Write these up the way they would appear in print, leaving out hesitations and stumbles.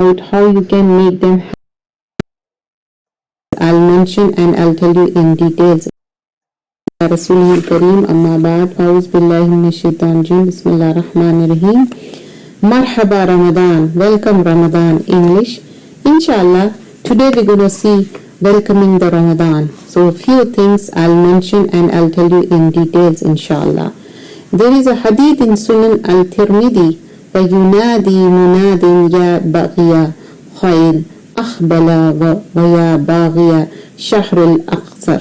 about how you can make them happy. I'll mention and I'll tell you in details. Rasulul Kareem, amma ba'd, a'udhu billahi minash shaitanir rajim, bismillahir rahmanir rahim. Marhaba Ramadan, welcome Ramadan, English. Inshallah, today we're going to see welcoming the Ramadan. So a few things I'll mention and I'll tell you in details, inshallah. There is a hadith in Sunan al-Tirmidhi, وَيُنَادِي مُنَادٍ يَا بَغِيَ خَيْرٍ أَخْبَلَ وَيَا بَاغِيَ شَهْرُ الْأَقْصَرِ.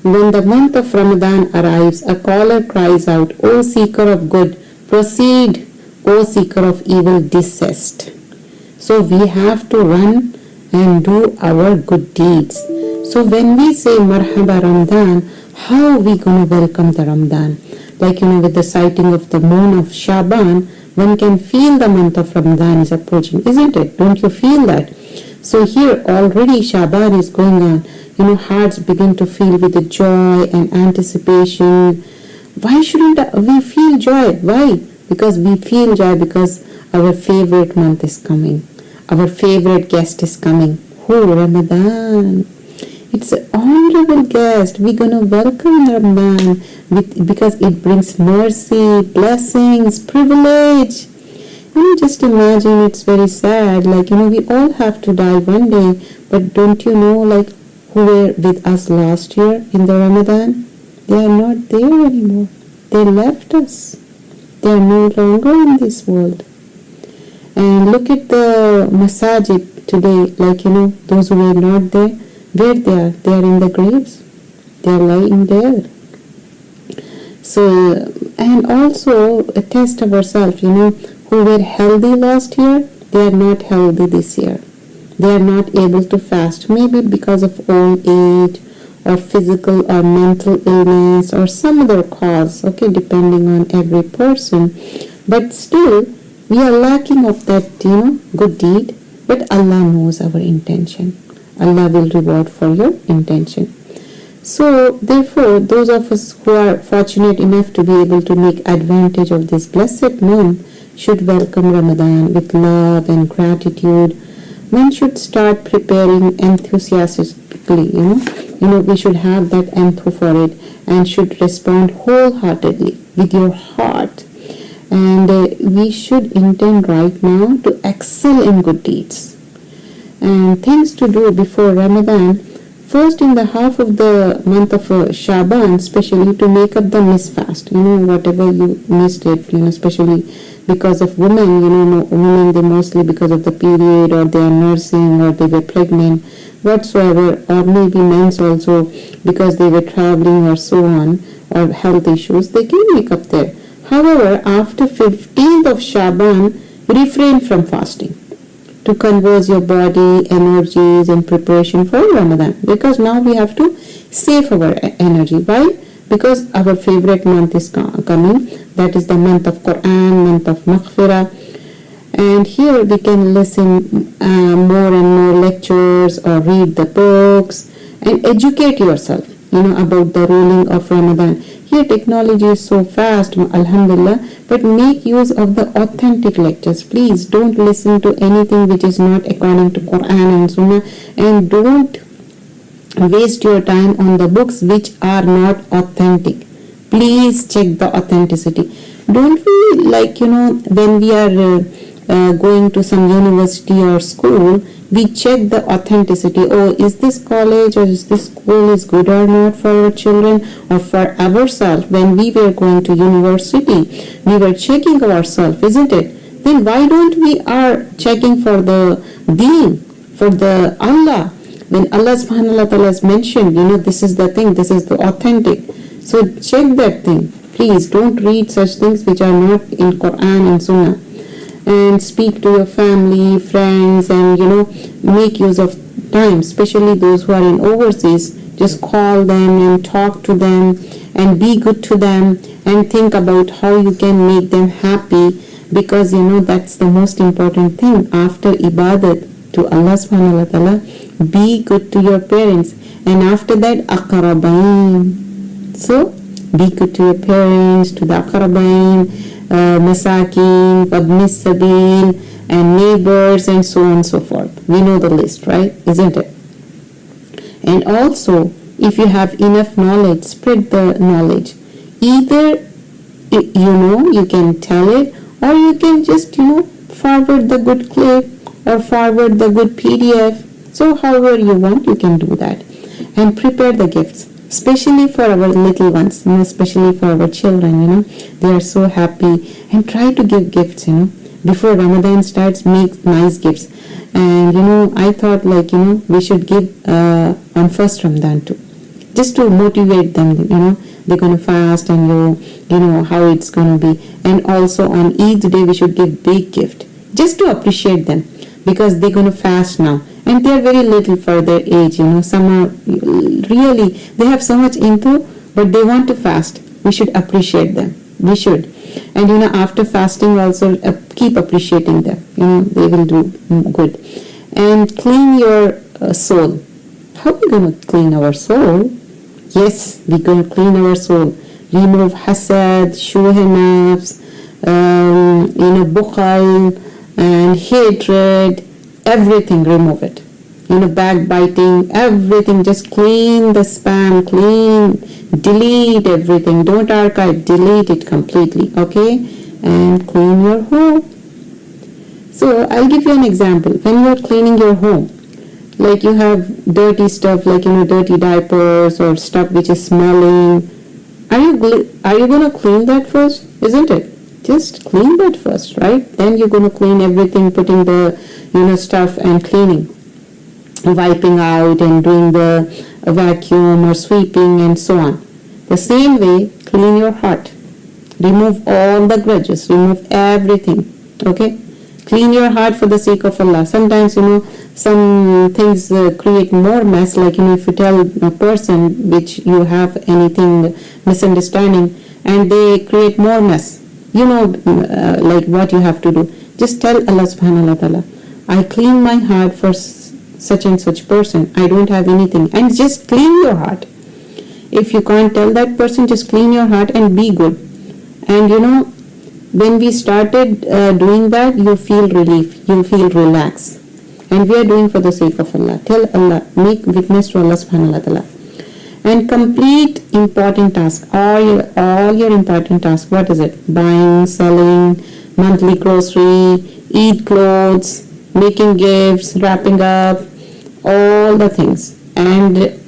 When the month of Ramadan arrives, a caller cries out, O seeker of good, proceed, O seeker of evil, desist. So we have to run and do our good deeds. So when we say Marhaba Ramadan, how are we going to welcome the Ramadan? Like, with the sighting of the moon of Shaban, one can feel the month of Ramadan is approaching, isn't it? Don't you feel that? So here already Shaban is going on. Hearts begin to fill with the joy and anticipation. Why shouldn't we feel joy? Why? Because we feel joy because our favorite month is coming. Our favorite guest is coming. Who? Ramadan. It's an honorable guest. We're going to welcome Ramadan because it brings mercy, blessings, privilege. Just imagine, it's very sad. We all have to die one day. But don't you know, who were with us last year in the Ramadan? They are not there anymore. They left us. They are no longer in this world. And look at the masajid today, those who were not there, where they are? They are in the graves. They are lying there. So, and also a test of ourselves, who were healthy last year, they are not healthy this year. They are not able to fast, maybe because of old age or physical or mental illness or some other cause, depending on every person. But still, we are lacking of that, good deed. But Allah knows our intention. Allah will reward for your intention. So, therefore, those of us who are fortunate enough to be able to make advantage of this blessed month should welcome Ramadan with love and gratitude. One should start preparing enthusiastically, we should have that enthu for it and should respond wholeheartedly with your heart. And we should intend right now to excel in good deeds. And things to do before Ramadan, first in the half of the month of Shaban, especially to make up the missed fast, whatever you missed it, especially because of women, women, they mostly because of the period or they are nursing or they were pregnant, whatsoever, or maybe men's also because they were traveling or so on, or health issues, they can make up there. However, after 15th of Shaban, refrain from fasting to conserve your body, energies and preparation for Ramadan, because now we have to save our energy. Why? Because our favorite month is coming, that is the month of Qur'an, month of Maghfirah. And here we can listen more and more lectures or read the books and educate yourself, about the ruling of Ramadan. Here technology is so fast, alhamdulillah, but make use of the authentic lectures. Please don't listen to anything which is not according to Qur'an and Sunnah, and don't waste your time on the books which are not authentic. Please check the authenticity. Don't we when we are going to some university or school, we check the authenticity. Oh, is this college or is this school is good or not for our children or for ourselves? When we were going to university, we were checking ourselves, isn't it? Then why don't we are checking for the deen, for the Allah? When Allah subhanahu wa ta'ala has mentioned, this is the thing, this is the authentic. So check that thing. Please don't read such things which are not in Qur'an and Sunnah. And speak to your family, friends, and make use of time, especially those who are in overseas. Just call them and talk to them and be good to them and think about how you can make them happy, because that's the most important thing after ibadat to Allah subhanahu wa ta'ala. Be good to your parents, and after that aqrabain. So Be good to your parents, to the aqrabain, masakin, wabni sabil, and neighbors, and so on and so forth. We know the list, right? Isn't it? And also, if you have enough knowledge, spread the knowledge. Either you can tell it, or you can just forward the good clip or forward the good PDF. So however you want, you can do that. And prepare the gifts, especially for our little ones, especially for our children. They are so happy. And try to give gifts, before Ramadan starts. Make nice gifts. And I thought we should give on first Ramadan too, just to motivate them. They're going to fast, and you know how it's going to be. And also on Eid day we should give big gift, just to appreciate them, because they're going to fast now, and they're very little for their age. Some are really, they have so much into, but they want to fast. We should appreciate them. We should. And after fasting also, keep appreciating them. They will do good. And clean your soul. How are we going to clean our soul? Yes, we're going to clean our soul. Remove hasad, shuh nafs, bukhal, and hatred. Everything, remove it. Backbiting, everything. Just clean the spam, delete everything. Don't archive, delete it completely, okay? And clean your home. So I'll give you an example. When you're cleaning your home, like you have dirty stuff, like dirty diapers or stuff which is smelling, are you going to clean that first? Isn't it? Just clean that first, right? Then you're going to clean everything, putting the stuff and cleaning, wiping out and doing the vacuum or sweeping and so on. The same way, clean your heart. Remove all the grudges, remove everything, okay? Clean your heart for the sake of Allah. Sometimes some things create more mess, like if you tell a person which you have anything misunderstanding, and they create more mess, like what you have to do. Just tell Allah subhanahu wa ta'ala, I clean my heart for such and such person. I don't have anything. And just clean your heart. If you can't tell that person, just clean your heart and be good. And when we started doing that, you feel relief, you feel relaxed. And we are doing for the sake of Allah. Tell Allah, make witness to Allah subhanahu wa ta'ala. And complete important tasks, all your important tasks. What is it? Buying, selling, monthly grocery, eat clothes, making gifts, wrapping up, all the things. And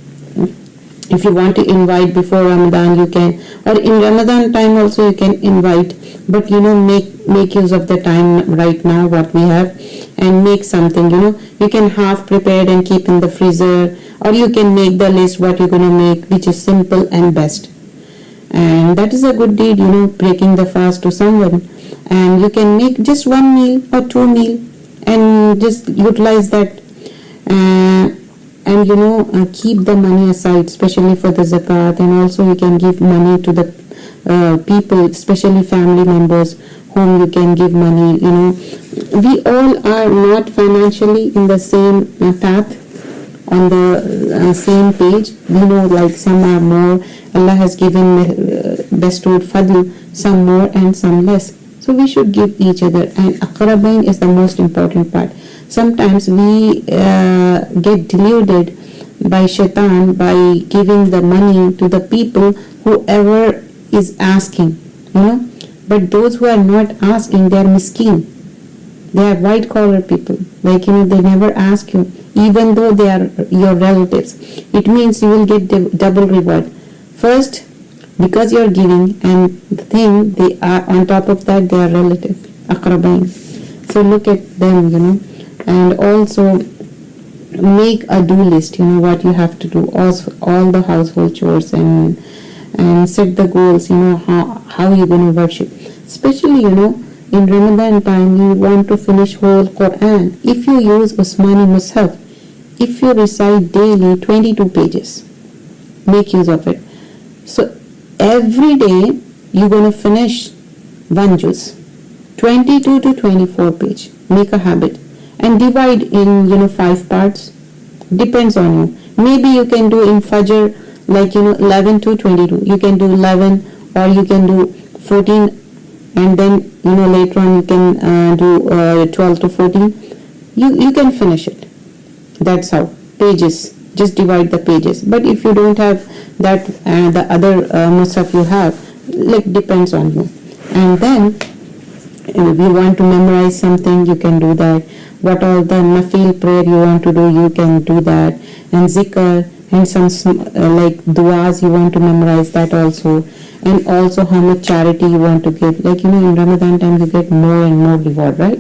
if you want to invite before Ramadan, you can, or in Ramadan time also you can invite, but make use of the time right now what we have, and make something. You can half prepared and keep in the freezer, or you can make the list what you're going to make, which is simple and best. And that is a good deed, breaking the fast to someone. And you can make just one meal or two meal, and just utilize that. And keep the money aside, especially for the zakat. And also you can give money to the people, especially family members whom you can give money. We all are not financially in the same path, on the same page. We know, like some are more, Allah has given bestowed fadl, some more and some less. So we should give each other. And aqrabain is the most important part. Sometimes we get deluded by shaitan by giving the money to the people whoever is asking, but those who are not asking, they are miskeen. They are white collar people, like they never ask you, even though they are your relatives. It means you will get double reward. First, because you are giving, and the thing, they are on top of that, they are relative, aqrabain. So look at them, and also make a do list, what you have to do, all the household chores, and set the goals, how you're going to worship. Especially, in Ramadan time, you want to finish whole Qur'an. If you use Usmani Mus'haf, if you recite daily 22 pages, make use of it. So every day you're going to finish one juz, 22 to 24 page. Make a habit and divide in 5 parts. Depends on you. Maybe you can do in Fajr like 11 to 22. You can do 11, or you can do 14, and then later on you can do 12 to 14. You can finish it. That's how. Pages, just divide the pages. But if you don't have that, the other musaf you have, like, depends on you. And then if you want to memorize something, you can do that. What all the nafil prayer you want to do, you can do that. And zikr, and some like duas you want to memorize, that also. And also how much charity you want to give, like in Ramadan time you get more and more reward, right?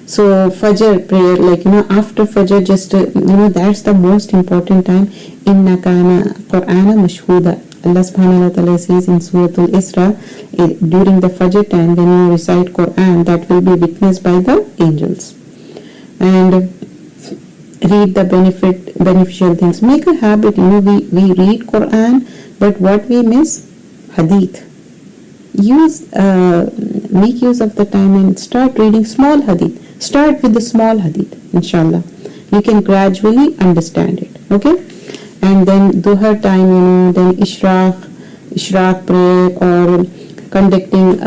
So fajr prayer, like after fajr, just that's the most important time. Inna kana Qur'ana mashhuda. Allah subhanahu wa ta'ala says in Surah Al-Isra, during the fajr time when you recite Qur'an, that will be witnessed by the angels. And read the beneficial things. Make a habit, we read Qur'an, but what we miss? Hadith. Use Make use of the time and start reading small hadith. Start with the small hadith, inshallah. You can gradually understand it, okay? And then duha time, then ishraq prayer, or conducting,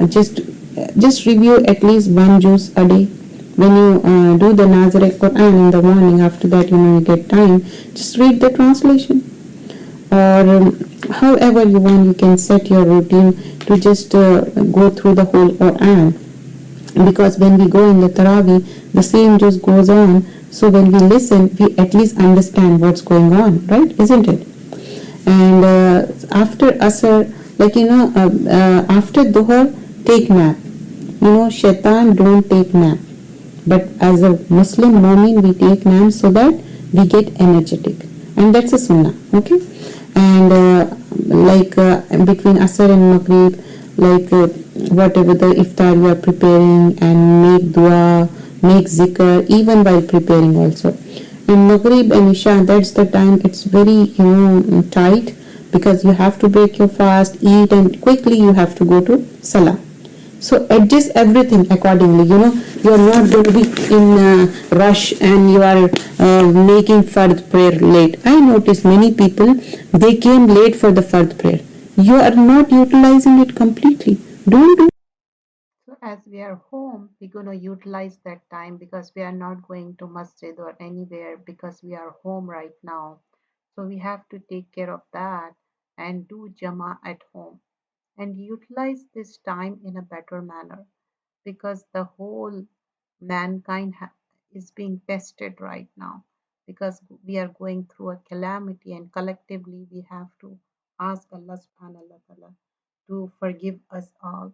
just review at least one juz a day. When you do the Nazareth Quran in the morning, after that you get time, just read the translation. Or however you want, you can set your routine to just go through the whole Quran, because when we go in the Taraweeh, the same just goes on. So when we listen, we at least understand what's going on, right? Isn't it? And after Asr, like after Dhuhr, take nap. Shaitan don't take nap, but as a Muslim Mu'min, we take nap so that we get energetic, and that's a sunnah, okay? And between Asr and Maghrib, like whatever the iftar you are preparing, and make dua, make zikr, even while preparing also. And Maghrib and Isha, that's the time, it's very tight, because you have to break your fast, eat, and quickly you have to go to Salah. So adjust everything accordingly. You are not going to be in rush and you are making fard prayer late. I notice many people, they came late for the fard prayer. You are not utilizing it completely. Don't do. So as we are home, we're going to utilize that time because we are not going to masjid or anywhere because we are home right now. So we have to take care of that and do jama at home and utilize this time in a better manner, because the whole mankind is being tested right now, because we are going through a calamity, and collectively we have to ask Allah subhanahu wa ta'ala to forgive us all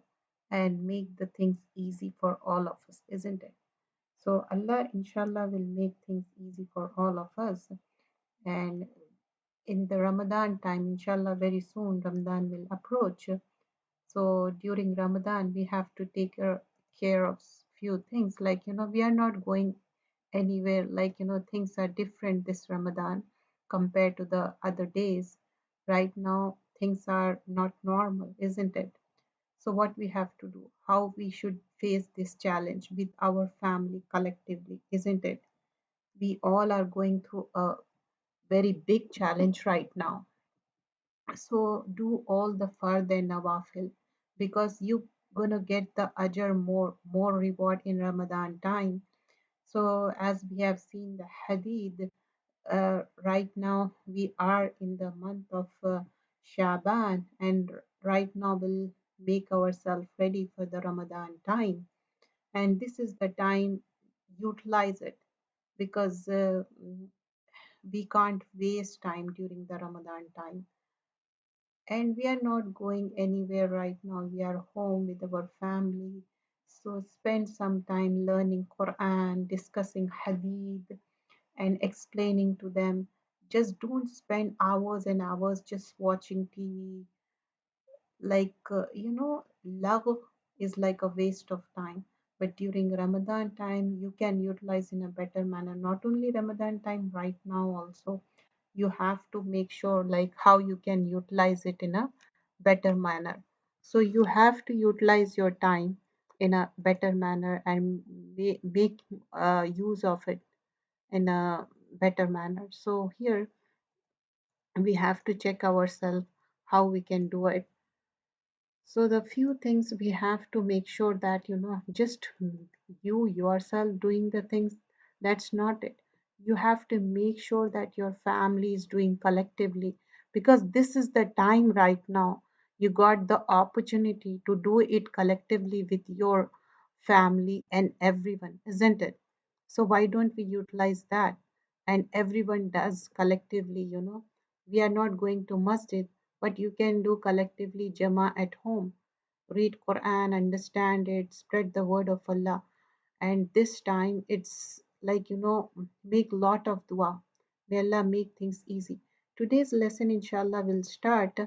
and make the things easy for all of us, isn't it? So Allah inshallah will make things easy for all of us. And in the Ramadan time, inshallah, very soon Ramadan will approach. So during Ramadan, we have to take care of few things, like we are not going anywhere, like things are different this Ramadan compared to the other days. Right now things are not normal, isn't it? So what we have to do, how we should face this challenge with our family collectively, isn't it? We all are going through a very big challenge right now. So do all the fard and nawafil, because you gonna get the ajr, more reward in Ramadan time. So as we have seen the hadith, right now we are in the month of Shaban, and right now we'll make ourselves ready for the Ramadan time. And this is the time, utilize it, because we can't waste time during the Ramadan time. And we are not going anywhere right now. We are home with our family. So spend some time learning Quran, discussing Hadith, and explaining to them. Just don't spend hours and hours just watching TV. Like, love is like a waste of time. But during Ramadan time, you can utilize in a better manner. Not only Ramadan time, right now also, you have to make sure like how you can utilize it in a better manner. So you have to utilize your time in a better manner and make use of it in a better manner. So here we have to check ourselves how we can do it. So the few things we have to make sure that, just you yourself doing the things, that's not it. You have to make sure that your family is doing collectively, because this is the time right now. You got the opportunity to do it collectively with your family and everyone, isn't it? So why don't we utilize that? And everyone does collectively, We are not going to masjid, but you can do collectively Jama at home. Read Quran, understand it, spread the word of Allah. And this time it's like, make lot of dua. May Allah make things easy. Today's lesson, inshallah, will start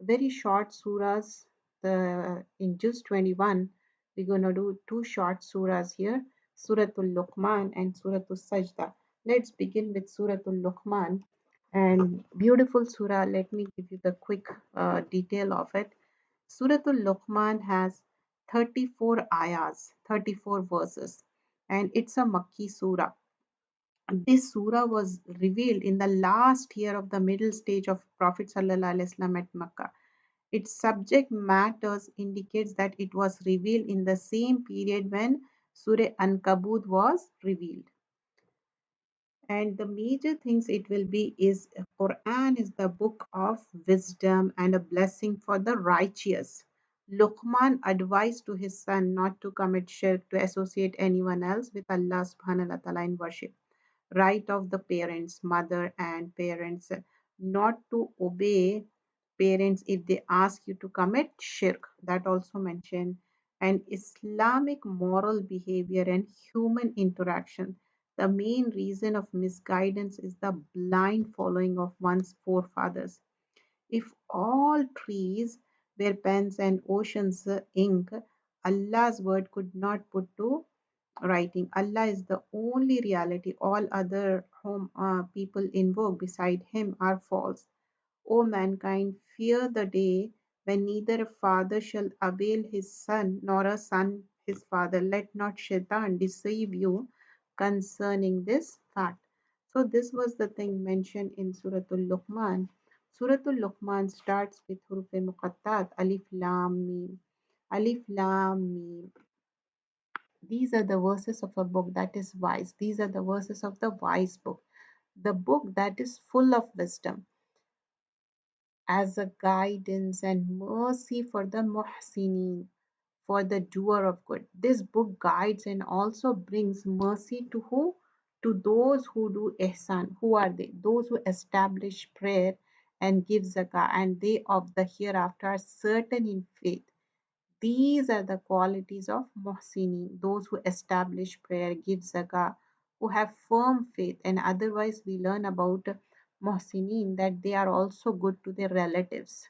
very short surahs. In just 21, we're going to do two short surahs here, Suratul Luqman and Suratul Sajda. Let's begin with Suratul Luqman. And beautiful surah, let me give you the quick detail of it. Suratul Luqman has 34 ayahs, 34 verses, and it's a Makki surah. This surah was revealed in the last year of the middle stage of Prophet ﷺ at Makkah. Its subject matters indicates that it was revealed in the same period when Surah Ankabut was revealed. And the major things it will be is Quran is the book of wisdom and a blessing for the righteous. Luqman advised to his son not to commit shirk, to associate anyone else with Allah subhanahu wa ta'ala in worship. Right of the parents, mother and parents, not to obey parents if they ask you to commit shirk, that also mentioned. And Islamic moral behavior and human interaction. The main reason of misguidance is the blind following of one's forefathers. If all trees were pens and oceans ink, Allah's word could not put to writing. Allah is the only reality. All other whom people invoke beside Him are false. O mankind, fear the day when neither a father shall avail his son nor a son his father. Let not Shaitan deceive you concerning this fact. So, this was the thing mentioned in Suratul Luqman. Suratul Luqman starts with Huruf Muqattat, Alif Lam Mim. Alif Lam Mim. These are the verses of a book that is wise. These are the verses of the wise book, the book that is full of wisdom as a guidance and mercy for the muhsinin, for the doer of good. This book guides and also brings mercy to who? To those who do ihsan. Who are they? Those who establish prayer and give zakah, and they of the hereafter are certain in faith. These are the qualities of muhsinin, those who establish prayer, give zakah, who have firm faith. And otherwise, we learn about muhsinin that they are also good to their relatives,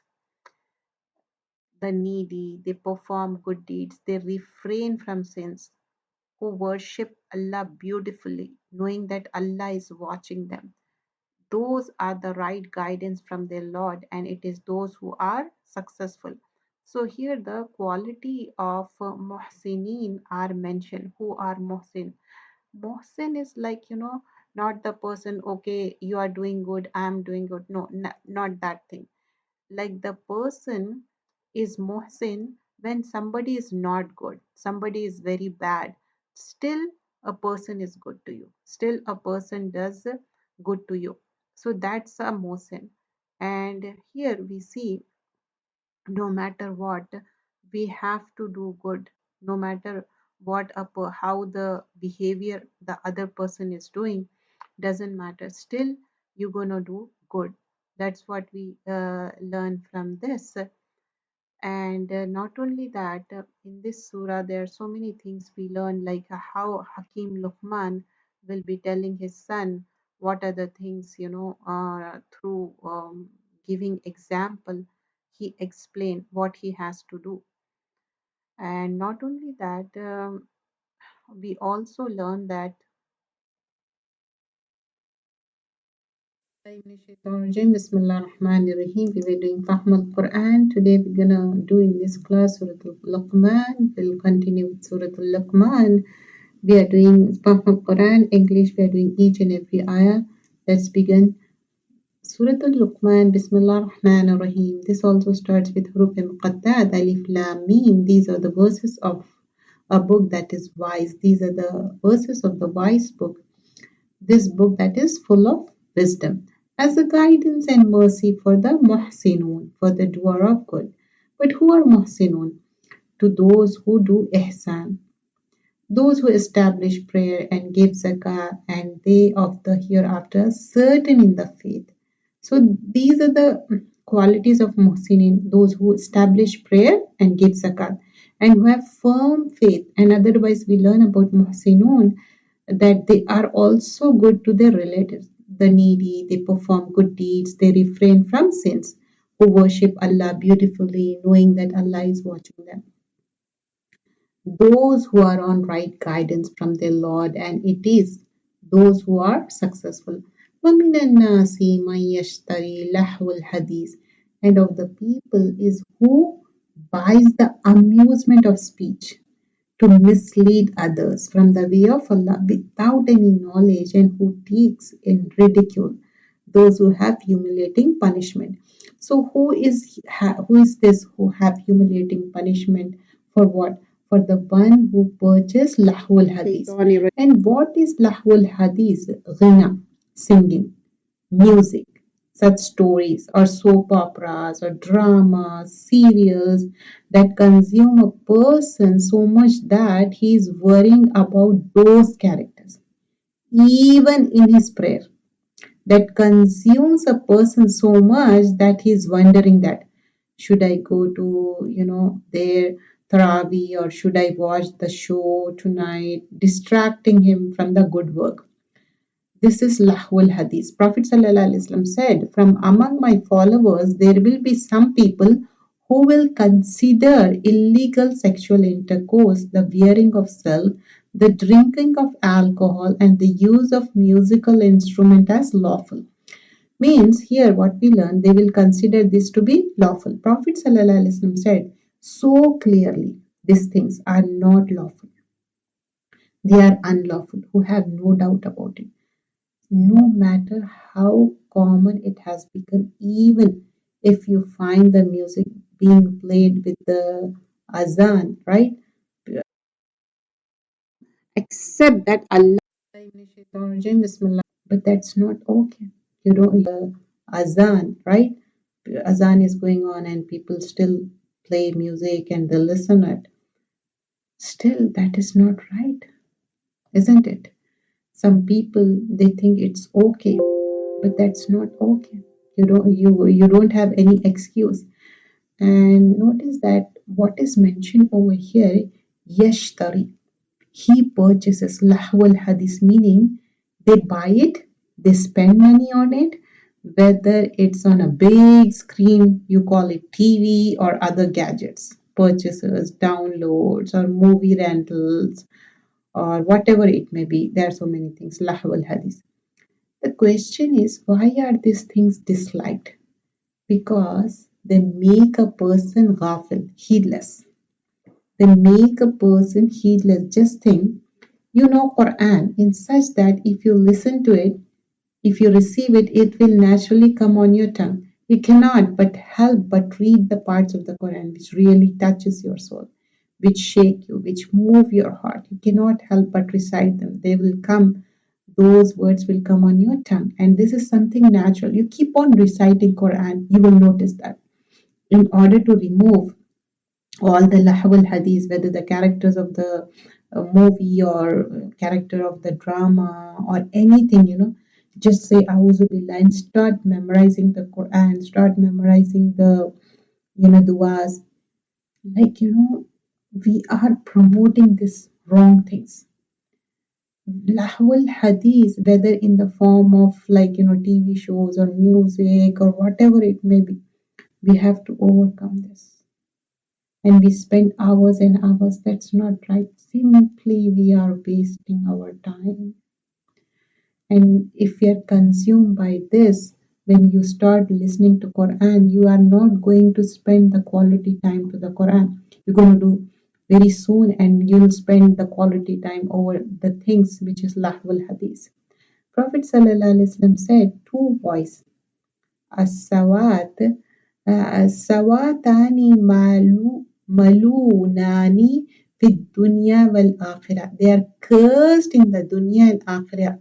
the needy, they perform good deeds, they refrain from sins, who worship Allah beautifully, knowing that Allah is watching them. Those are the right guidance from their Lord, and it is those who are successful. So here the quality of muhsinin are mentioned. Who are muhsin? Muhsin is like, not the person, okay, you are doing good, I am doing good. No, not that thing. Like the person is muhsin when somebody is not good, somebody is very bad, still a person is good to you, still a person does good to you. So that's a muhsin. And here we see, no matter what, we have to do good, no matter what how the behavior the other person is doing, doesn't matter, still you're gonna do good. That's what we learn from this. And not only that, in this surah there are so many things we learn, like how Hakim Luqman will be telling his son what are the things, through giving example, he explained what he has to do. And not only that, we also learn that Bismillahirrahmanirrahim. We were doing Fahm Al Qura'N. Today we're gonna do in this class Surah Luqman. We'll continue with Surah Luqman. We are doing Fahm Al Qura'N English. We are doing each and every ayah. Let's begin Surah Luqman, Bismillah Rahman Rahim. This also starts with Huruf Muqatta'at, Alif Lam Mim. These are the verses of a book that is wise. These are the verses of the wise book. This book that is full of wisdom. As a guidance and mercy for the Muhsinun, for the doer of good. But who are Muhsinun? To those who do ihsan, those who establish prayer and give zakah and they of the hereafter certain in the faith. So these are the qualities of muhsinin, those who establish prayer and give zakat and who have firm faith. And otherwise we learn about muhsinun that they are also good to their relatives, the needy, they perform good deeds, they refrain from sins, who worship Allah beautifully, knowing that Allah is watching them, those who are on right guidance from their Lord, and it is those who are successful. وَمِنَ النَّاسِ مَن يَشْتَرِي لَهْوَ الْحَدِيثِ, and of the people is who buys the amusement of speech to mislead others from the way of Allah without any knowledge, and who takes in ridicule those who have humiliating punishment. So who is this who have humiliating punishment? For what? For the one who purchased lahul hadith. And what is lahul hadith? Ghina, singing, music, such stories or soap operas or dramas, serials that consume a person so much that he is worrying about those characters, even in his prayer, that consumes a person so much that he's wondering that should I go to their Taraweeh, or should I watch the show tonight, distracting him from the good work. This is lahwul hadith. Prophet ﷺ said, from among my followers there will be some people who will consider illegal sexual intercourse, the wearing of silk, the drinking of alcohol, and the use of musical instrument as lawful. Means here what we learn, they will consider this to be lawful. Prophet ﷺ said so clearly, these things are not lawful. They are unlawful, who have no doubt about it. No matter how common it has become, even if you find the music being played with the azan, right? Except that Allah, but that's not okay. You don't azan, right? Azan is going on and people still play music and they listen it. Still, that is not right, isn't it? Some people they think it's okay, but that's not okay. You don't have any excuse. And notice that what is mentioned over here, yashtari, he purchases lahwal hadith, meaning they buy it, they spend money on it, whether it's on a big screen, you call it TV, or other gadgets, purchases, downloads, or movie rentals, or whatever it may be. There are so many things, lahwal hadith. The question is, why are these things disliked? Because they make a person ghafil, heedless. They make a person heedless. Just think, Qur'an in such that if you listen to it, if you receive it, it will naturally come on your tongue. You cannot but help but read the parts of the Quran which really touches your soul, which shake you, which move your heart. You cannot help but recite them. They will come, those words will come on your tongue. And this is something natural. You keep on reciting Quran, you will notice that. In order to remove all the lahwal hadith, whether the characters of the movie or character of the drama or anything, just say A'udhu Billah and start memorizing the Quran, start memorizing the, du'as. Like, we are promoting this wrong things. Lahwal hadith, whether in the form of TV shows or music or whatever it may be, we have to overcome this. And we spend hours and hours. That's not right. Simply we are wasting our time. And if you are consumed by this, when you start listening to Quran, you are not going to spend the quality time to the Quran. You're going to do very soon, and you'll spend the quality time over the things which is lahwal hadith. Prophet ﷺ said, two boys, السوات السواتان ملونان في الدنيا والآخرة. They are cursed in the dunya and akhirah.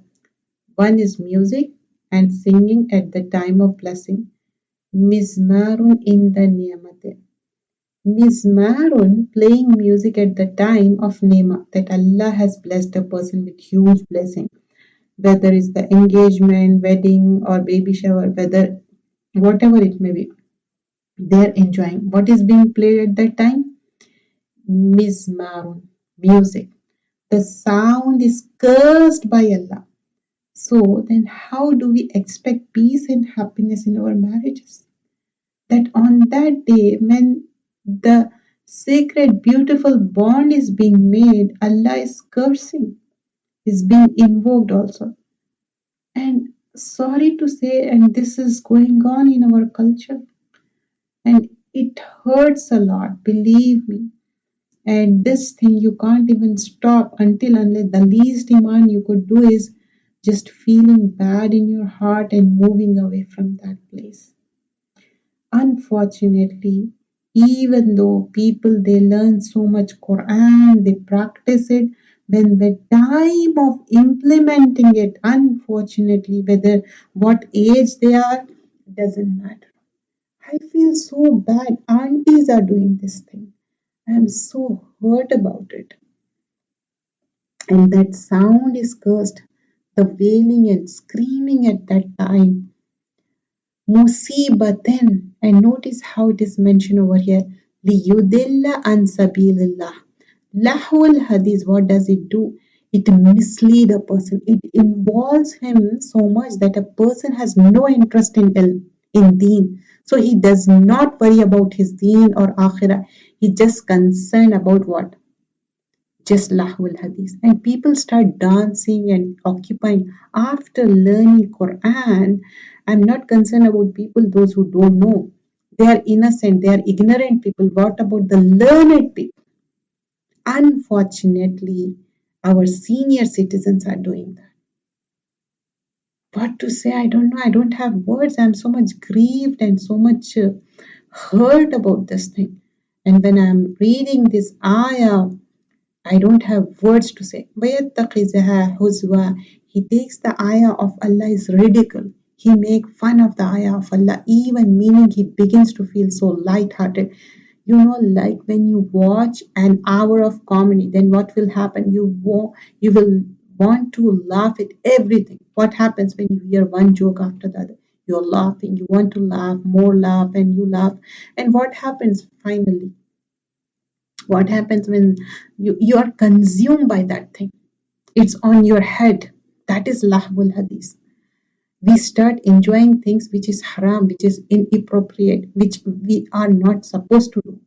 One is music and singing at the time of blessing. Mizmarun in the niyamate. Mizmarun, playing music at the time of nema, that Allah has blessed a person with huge blessing. Whether it's the engagement, wedding, or baby shower, whether whatever it may be, they're enjoying. What is being played at that time? Mizmarun, music. The sound is cursed by Allah. So then how do we expect peace and happiness in our marriages? That on that day when the sacred beautiful bond is being made, Allah is cursing, is being invoked also. And sorry to say, and this is going on in our culture, and it hurts a lot, believe me. And this thing you can't even stop until unless the least iman you could do is just feeling bad in your heart and moving away from that place. Unfortunately, even though people they learn so much Quran, they practice it, when the time of implementing it, unfortunately, whether what age they are, doesn't matter. I feel so bad. Aunties are doing this thing. I am so hurt about it. And that sound is cursed. The wailing and screaming at that time. Musibaten. And notice how it is mentioned over here. Liyudilla an sabilillah. Lahul hadith, what does it do? It misleads a person. It involves him so much that a person has no interest in ilm, in deen. So he does not worry about his deen or akhirah. He just concerned about what? Just lahul hadith. And people start dancing and occupying. After learning Quran, I'm not concerned about people, those who don't know. They are innocent, they are ignorant people. What about the learned people? Unfortunately, our senior citizens are doing that. What to say? I don't know. I don't have words. I'm so much grieved and so much hurt about this thing. And when I'm reading this ayah, I don't have words to say. وَيَتَّخِذَهَا huzwa. He takes the ayah of Allah is ridicule. He make fun of the ayah of Allah, even meaning he begins to feel so light-hearted. You know, like when you watch an hour of comedy, then what will happen? You will want to laugh at everything. What happens when you hear one joke after the other? You're laughing, you want to laugh, more laugh, and you laugh. And what happens finally? What happens when you are consumed by that thing? It's on your head. That is lahbul hadith. We start enjoying things which is haram, which is inappropriate, which we are not supposed to do.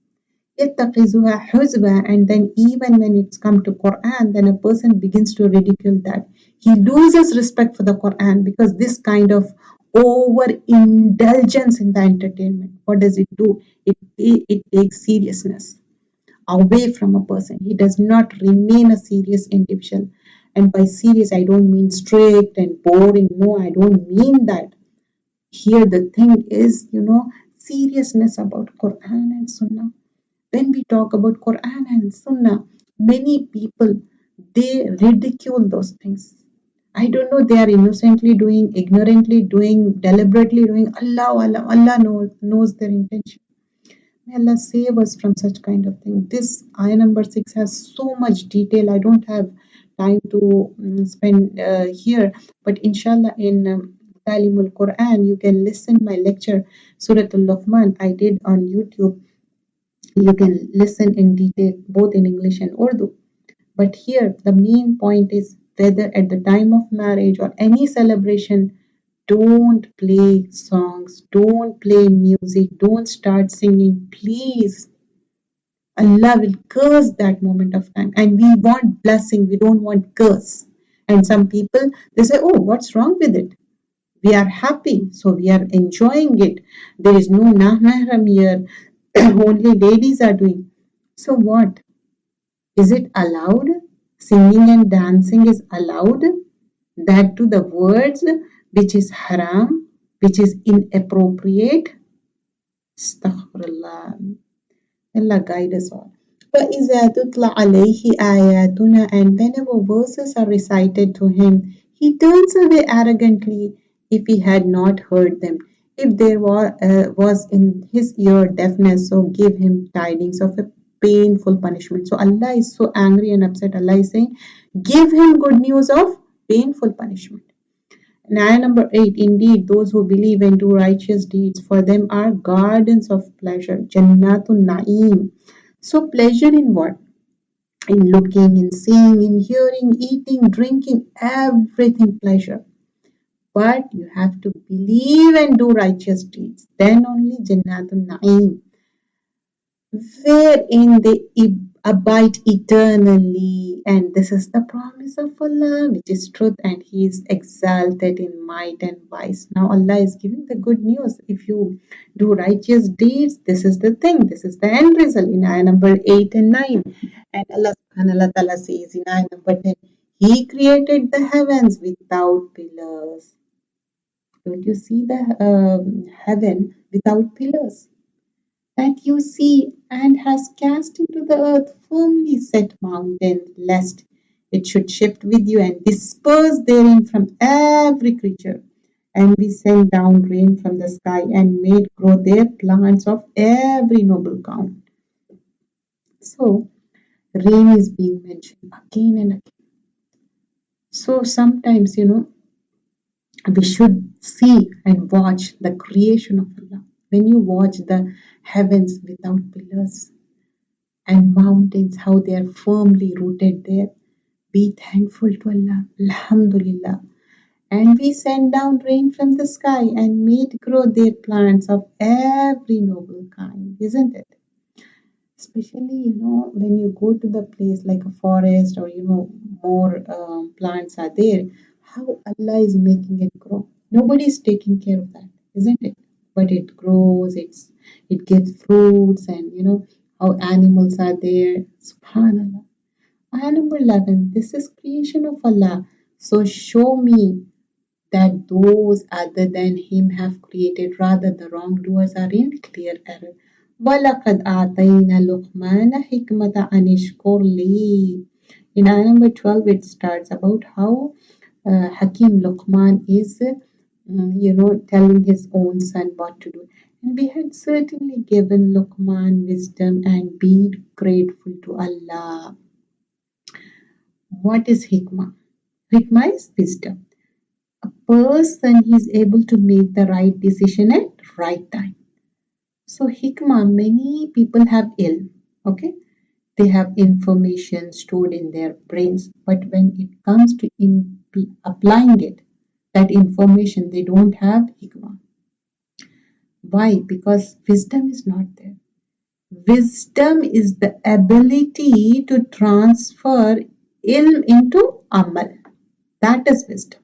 يَتَّخِذُهَا حُزْوًا. And then even when it's come to Quran, then a person begins to ridicule that. He loses respect for the Quran because this kind of overindulgence in the entertainment, what does it do? It takes seriousness away from a person. He does not remain a serious individual. And by serious, I don't mean strict and boring. No, I don't mean that. Here the thing is, seriousness about Quran and Sunnah. When we talk about Quran and Sunnah, many people, they ridicule those things. I don't know, they are innocently doing, ignorantly doing, deliberately doing. Allah knows their intention. May Allah save us from such kind of thing. This ayah number 6 has so much detail. I don't have time to spend here, but inshallah in Talimul Quran, you can listen my lecture, Surah Luqman, I did on YouTube. You can listen in detail both in English and Urdu. But here the main point is whether at the time of marriage or any celebration, don't play songs, don't play music, don't start singing, please. Allah will curse that moment of time. And we want blessing, we don't want curse. And some people, they say, oh, what's wrong with it? We are happy, so we are enjoying it. There is no mahram here, only ladies are doing. So what? Is it allowed? Singing and dancing is allowed? That to the words which is haram? which is inappropriate. Astaghfirullah. Allah guide us all. وَإِذَا تُتْلَى عَلَيْهِ آيَاتُنَا, and whenever verses are recited to him, he turns away arrogantly if he had not heard them. If there was in his ear deafness, so give him tidings of a painful punishment. So Allah is so angry and upset. Allah is saying, give him good news of painful punishment. And ayah number 8, indeed, those who believe and do righteous deeds, for them are gardens of pleasure, Jannatun Na'im. So pleasure in what? In looking, in seeing, in hearing, eating, drinking, everything pleasure. But you have to believe and do righteous deeds. Then only Jannatun Na'im, wherein they abide eternally. And this is the promise of Allah, which is truth, and He is exalted in might and wise. Now Allah is giving the good news. If you do righteous deeds, this is the thing, this is the end result in ayah number 8 and 9. And Allah subhanahu wa ta'ala says in ayah number 10, He created the heavens without pillars. Don't you see the heaven without pillars? That you see, and has cast into the earth firmly set mountains, lest it should shift with you and disperse therein from every creature. And we sent down rain from the sky and made grow there plants of every noble kind. So rain is being mentioned again and again. So sometimes, we should see and watch the creation of Allah. When you watch the heavens without pillars and mountains, how they are firmly rooted there, be thankful to Allah. Alhamdulillah. And we sent down rain from the sky and made grow their plants of every noble kind, isn't it? Especially, when you go to the place like a forest or, more plants are there, how Allah is making it grow. Nobody is taking care of that, isn't it? But it grows, it gets fruits, and how animals are there. Subhanallah. Ayah number 11, this is creation of Allah. So show me that those other than Him have created, rather the wrongdoers are in clear error. وَلَقَدْ آتَيْنَا لُقْمَانَ حِكْمَةَ أَنِ اشْكُرْ لِي. In ayah number 12, it starts about how Hakim Luqman is, telling his own son what to do. And we had certainly given Luqman wisdom and be grateful to Allah. What is hikmah? Hikmah is wisdom. A person is able to make the right decision at right time. So hikmah, many people have ilm, okay? They have information stored in their brains, but when it comes to applying it, that information, they don't have hikmah. Why? Because wisdom is not there. Wisdom is the ability to transfer ilm into amal. That is wisdom.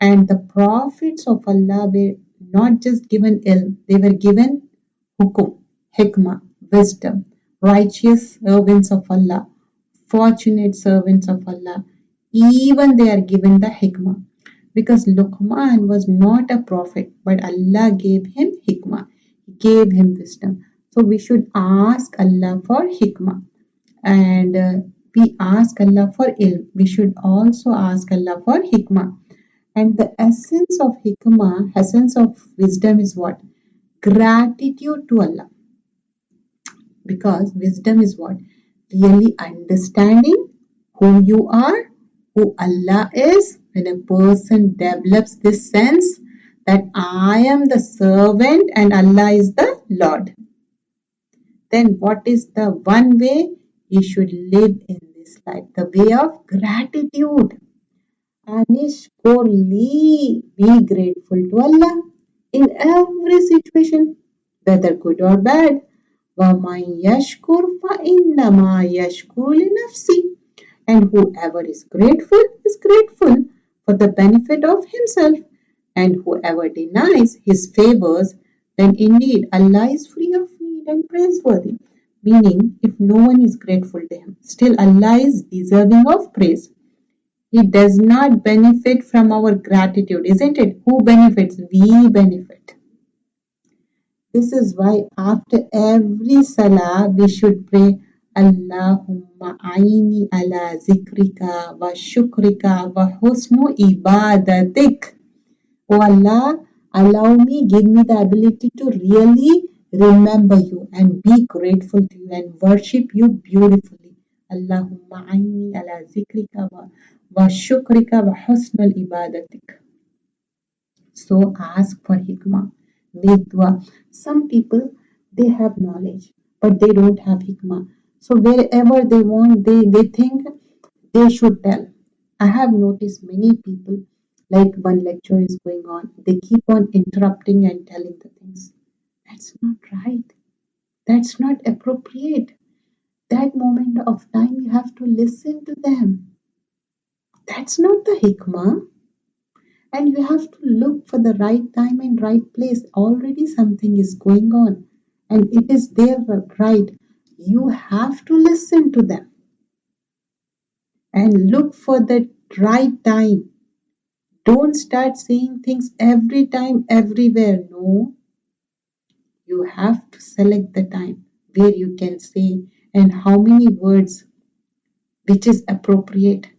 And the prophets of Allah were not just given ilm, they were given hukum, hikmah, wisdom, righteous servants of Allah, fortunate servants of Allah. Even they are given the hikmah. Because Luqman was not a prophet, but Allah gave him hikmah. He gave him wisdom. So we should ask Allah for hikmah. And we ask Allah for ilm. We should also ask Allah for hikmah. And the essence of hikmah, essence of wisdom is what? Gratitude to Allah. Because wisdom is what? Really understanding who you are, who Allah is. When a person develops this sense that I am the servant and Allah is the Lord, then what is the one way he should live in this life? The way of gratitude. Anishkorli, be grateful to Allah in every situation, whether good or bad. وَمَنْ يَشْكُرْ فَإِنَّمَا يَشْكُرُ لِنَفْسِهِ. And whoever is grateful for the benefit of himself. And whoever denies his favors, then indeed Allah is free of need and praiseworthy. Meaning, if no one is grateful to him, still Allah is deserving of praise. He does not benefit from our gratitude, isn't it? Who benefits? We benefit. This is why after every salah we should pray Allahumma aini ala zikrika wa shukrika wa husnu ibadatik. Oh Allah, allow me, give me the ability to really remember you and be grateful to you and worship you beautifully. Allahumma aini ala zikrika wa shukrika wa husnul ibadatik. So ask for hikmah, make dua. Some people, they have knowledge, but they don't have hikmah. So wherever they want, they think they should tell. I have noticed many people, like one lecture is going on, they keep on interrupting and telling the things. That's not right. That's not appropriate. That moment of time, you have to listen to them. That's not the hikmah. And you have to look for the right time and right place. Already something is going on, and it is their right. You have to listen to them and look for the right time. Don't start saying things every time, everywhere. No, you have to select the time where you can say and how many words which is appropriate.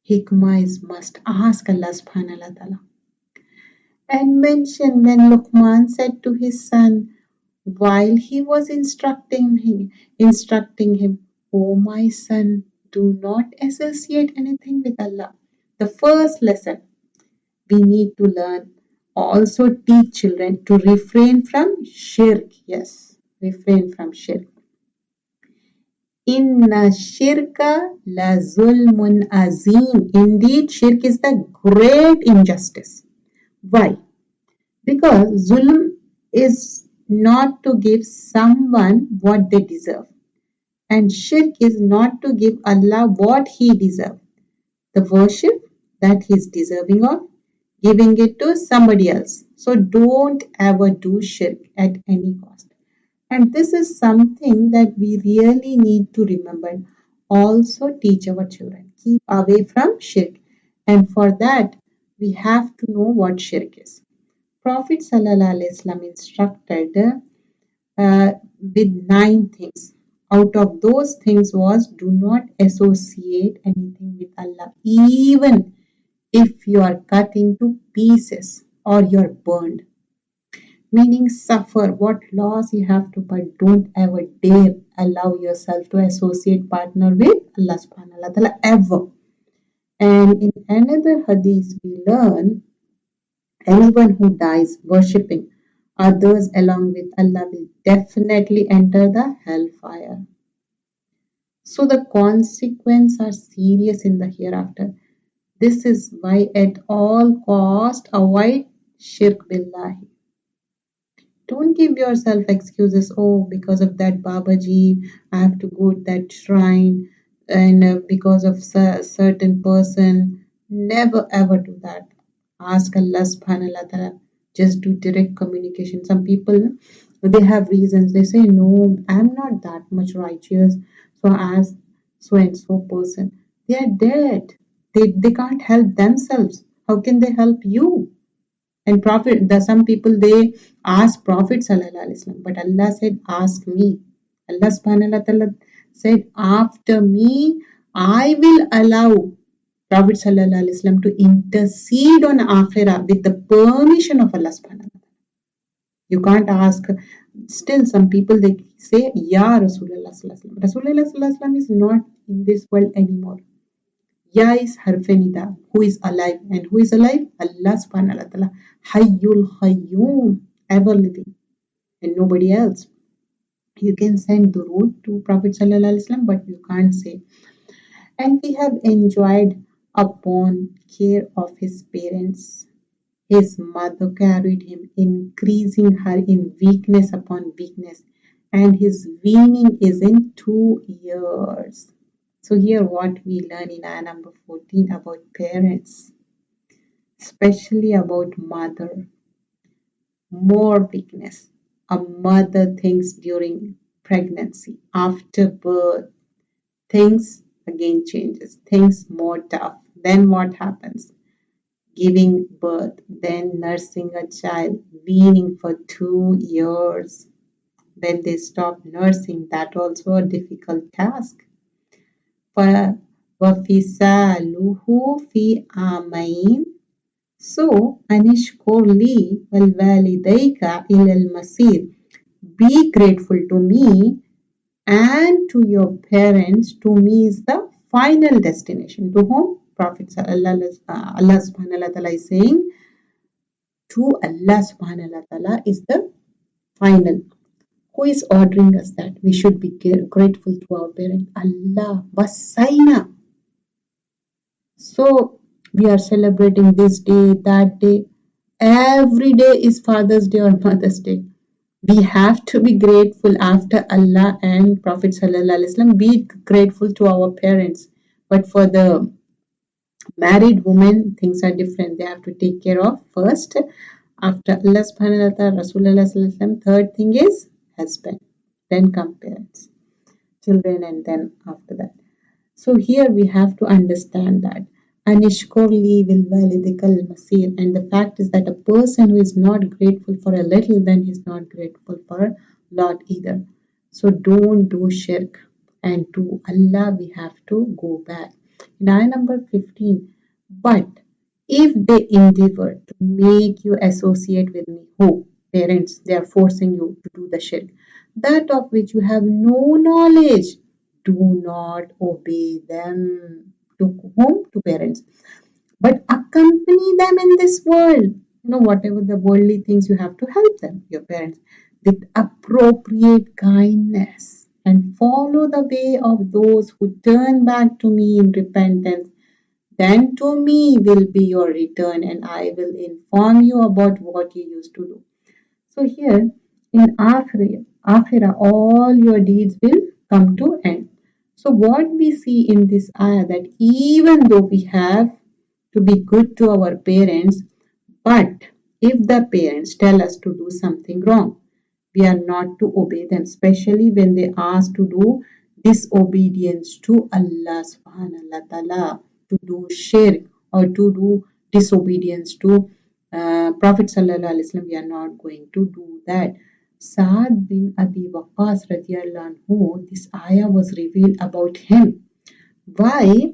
Hikmah is must. Ask Allah subhanahu wa ta'ala. And mention when Luqman said to his son while he was instructing him, "O my son, do not associate anything with Allah." The first lesson we need to learn. Also teach children to refrain from shirk. Yes, refrain from shirk. Inna shirka la zulmun azim. Indeed, shirk is the great injustice. Why? Because zulm is not to give someone what they deserve, and shirk is not to give Allah what He deserves. The worship that He is deserving of, giving it to somebody else. So don't ever do shirk at any cost. And this is something that we really need to remember. Also teach our children. Keep away from shirk. And for that, we have to know what shirk is. Prophet ﷺ instructed with 9 things. Out of those things was do not associate anything with Allah, even if you are cut into pieces or you're burned. Meaning suffer what loss you have to, but don't ever dare allow yourself to associate partner with Allah subhanahu wa ta'ala ever. And in another hadith we learn anyone who dies worshipping others along with Allah will definitely enter the hellfire. So the consequences are serious in the hereafter. This is why at all cost avoid shirk billahi. Don't give yourself excuses. Oh, because of that Babaji, I have to go to that shrine, and because of certain person. Never ever do that. Ask Allah subhanahu wa ta'ala. Just do direct communication. Some people, they have reasons. They say, no, I'm not that much righteous. So ask so and so person. They are dead. They can't help themselves. How can they help you? And some people they ask Prophet sallallahu alaihi wasallam, but Allah said, "Ask me." Allah subhanahu wa taala said, "After me, I will allow Prophet sallallahu alaihi wasallam to intercede on akhirah with the permission of Allah subhanahu wa taala." You can't ask. Still, some people they say, "Ya Rasulullah sallallahu alaihi wasallam." Rasulullah sallallahu alaihi wasallam is not in this world anymore. Ya is harfe nida, who is alive. And who is alive? Allah subhanahu wa ta'ala. Hayyul Khayyum, ever living. And nobody else. You can send durood to Prophet sallallahu alaihi wasallam, but you can't say. And we have enjoyed upon care of his parents. His mother carried him, increasing her in weakness upon weakness. And his weaning is in 2 years. So here what we learn in ayah number 14 about parents, especially about mother. More weakness. A mother thinks during pregnancy, after birth, thinks again changes. Things more tough. Then what happens? Giving birth, then nursing a child, weaning for 2 years. When they stop nursing, that also a difficult task. وَفِصَالُهُ فِي عَامَيْنِ. So, anishkur li wal walidayka ilal masir. Be grateful to me and to your parents. To me is the final destination. To whom? Prophet Allah subhanahu wa ta'ala is saying, to Allah subhanahu wa ta'ala is the final. Who is ordering us that? We should be grateful to our parents. Allah, wasaina. So we are celebrating this day, that day. Every day is Father's Day or Mother's Day. We have to be grateful after Allah and Prophet Sallallahu Alaihi Wasallam. Be grateful to our parents. But for the married women, things are different. They have to take care of first. After Allah subhanahu wa ta'ala, Rasulullah sallallahu alaihi wasallam, third thing is husband. Then come parents, children, and then after that. So here we have to understand that Anishkorli will validikal masir. And the fact is that a person who is not grateful for a little, then he's not grateful for a lot either. So don't do shirk. And to Allah we have to go back. In ayah number 15, but if they endeavor to make you associate with me, who? Parents, they are forcing you to do the shirk. That of which you have no knowledge, do not obey them. To whom? To parents. But accompany them in this world. Whatever the worldly things, you have to help them, your parents, with appropriate kindness. And follow the way of those who turn back to me in repentance. Then to me will be your return, and I will inform you about what you used to do. So here in Akhirah, all your deeds will come to end. So what we see in this ayah, that even though we have to be good to our parents, but if the parents tell us to do something wrong, we are not to obey them, especially when they ask to do disobedience to Allah subhanahu wa ta'ala, to do shirk or to do disobedience to Prophet sallallahu alaihi wasallam. We are not going to do that. Saad bin Abi Waqqas radiallahu anhu, this ayah was revealed about him. Why?